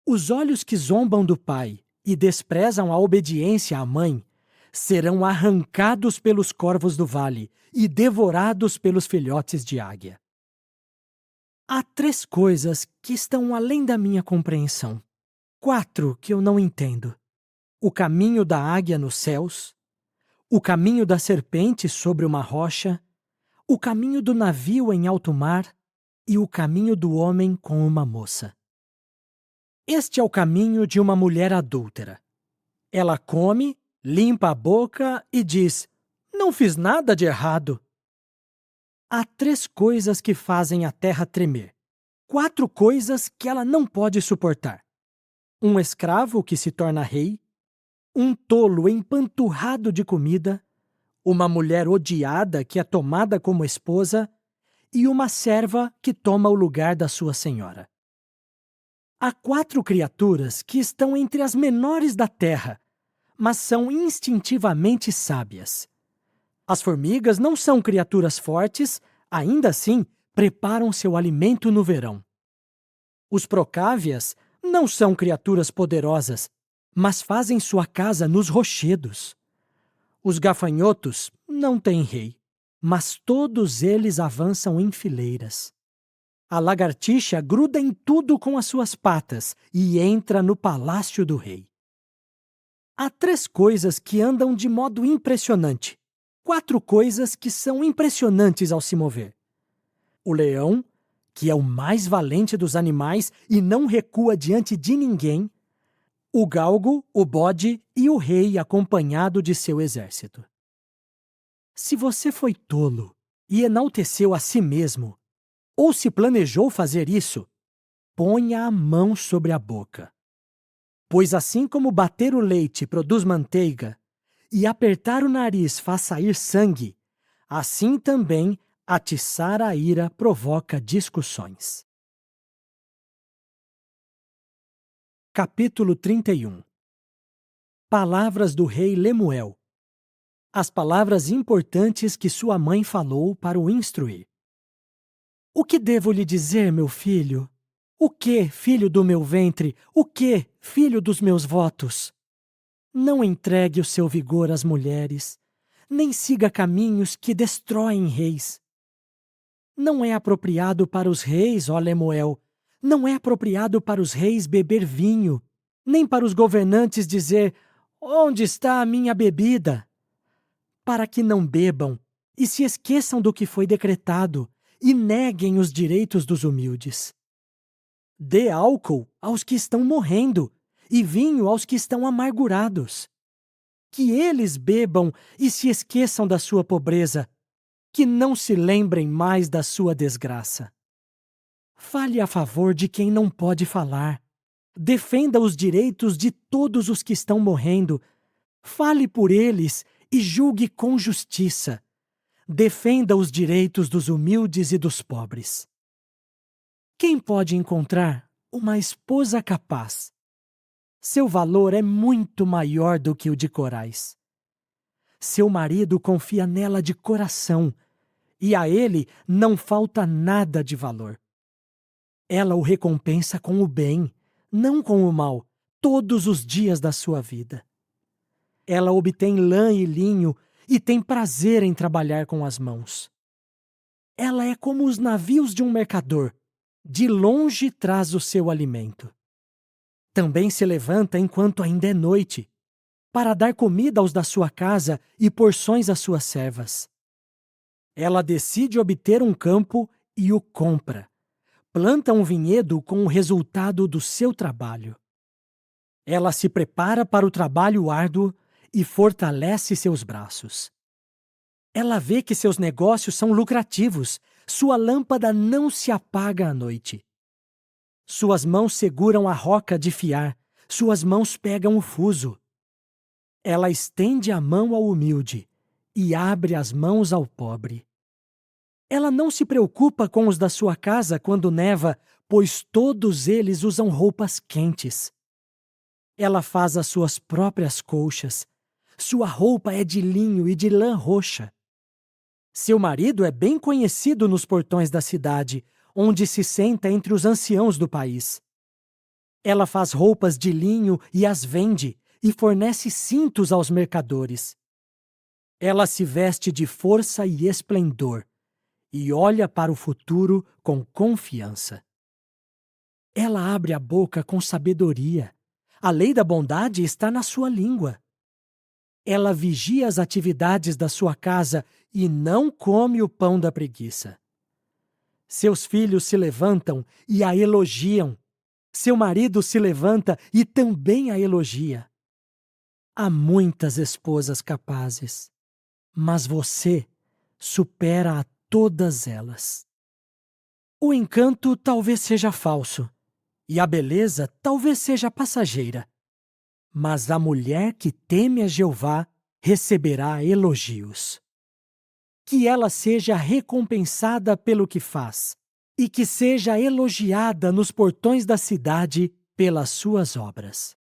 Os olhos que zombam do pai e desprezam a obediência à mãe serão arrancados pelos corvos do vale e devorados pelos filhotes de águia. Há 3 coisas que estão além da minha compreensão, 4 que eu não entendo: o caminho da águia nos céus, o caminho da serpente sobre uma rocha, o caminho do navio em alto mar e o caminho do homem com uma moça. Este é o caminho de uma mulher adúltera. Ela come, limpa a boca e diz: não fiz nada de errado. Há 3 coisas que fazem a terra tremer, 4 coisas que ela não pode suportar: um escravo que se torna rei, um tolo empanturrado de comida, uma mulher odiada que é tomada como esposa e uma serva que toma o lugar da sua senhora. Há 4 criaturas que estão entre as menores da terra, mas são instintivamente sábias. As formigas não são criaturas fortes, ainda assim preparam seu alimento no verão. Os procávias não são criaturas poderosas, mas fazem sua casa nos rochedos. Os gafanhotos não têm rei, mas todos eles avançam em fileiras. A lagartixa gruda em tudo com as suas patas e entra no palácio do rei. Há 3 coisas que andam de modo impressionante. 4 coisas que são impressionantes ao se mover. O leão, que é o mais valente dos animais e não recua diante de ninguém. O galgo, o bode e o rei acompanhado de seu exército. Se você foi tolo e enalteceu a si mesmo, ou se planejou fazer isso, ponha a mão sobre a boca. Pois assim como bater o leite produz manteiga e apertar o nariz faz sair sangue, assim também atiçar a ira provoca discussões. Capítulo 31. Palavras do rei Lemuel. As palavras importantes que sua mãe falou para o instruir. O que devo lhe dizer, meu filho? O que, filho do meu ventre? O que, filho dos meus votos? Não entregue o seu vigor às mulheres, nem siga caminhos que destroem reis. Não é apropriado para os reis, ó Lemuel, não é apropriado para os reis beber vinho, nem para os governantes dizer: onde está a minha bebida? Para que não bebam e se esqueçam do que foi decretado e neguem os direitos dos humildes. Dê álcool aos que estão morrendo e vinho aos que estão amargurados. Que eles bebam e se esqueçam da sua pobreza, que não se lembrem mais da sua desgraça. Fale a favor de quem não pode falar. Defenda os direitos de todos os que estão morrendo. Fale por eles e julgue com justiça. Defenda os direitos dos humildes e dos pobres. Quem pode encontrar uma esposa capaz? Seu valor é muito maior do que o de corais. Seu marido confia nela de coração, e a ele não falta nada de valor. Ela o recompensa com o bem, não com o mal, todos os dias da sua vida. Ela obtém lã e linho e tem prazer em trabalhar com as mãos. Ela é como os navios de um mercador, de longe traz o seu alimento. Também se levanta enquanto ainda é noite, para dar comida aos da sua casa e porções às suas servas. Ela decide obter um campo e o compra. Planta um vinhedo com o resultado do seu trabalho. Ela se prepara para o trabalho árduo e fortalece seus braços. Ela vê que seus negócios são lucrativos, sua lâmpada não se apaga à noite. Suas mãos seguram a roca de fiar, suas mãos pegam o fuso. Ela estende a mão ao humilde e abre as mãos ao pobre. Ela não se preocupa com os da sua casa quando neva, pois todos eles usam roupas quentes. Ela faz as suas próprias colchas. Sua roupa é de linho e de lã roxa. Seu marido é bem conhecido nos portões da cidade, onde se senta entre os anciãos do país. Ela faz roupas de linho e as vende, e fornece cintos aos mercadores. Ela se veste de força e esplendor, e olha para o futuro com confiança. Ela abre a boca com sabedoria. A lei da bondade está na sua língua. Ela vigia as atividades da sua casa e não come o pão da preguiça. Seus filhos se levantam e a elogiam. Seu marido se levanta e também a elogia. Há muitas esposas capazes, mas você supera a todas elas. O encanto talvez seja falso, e a beleza talvez seja passageira. Mas a mulher que teme a Jeová receberá elogios. Que ela seja recompensada pelo que faz, e que seja elogiada nos portões da cidade pelas suas obras.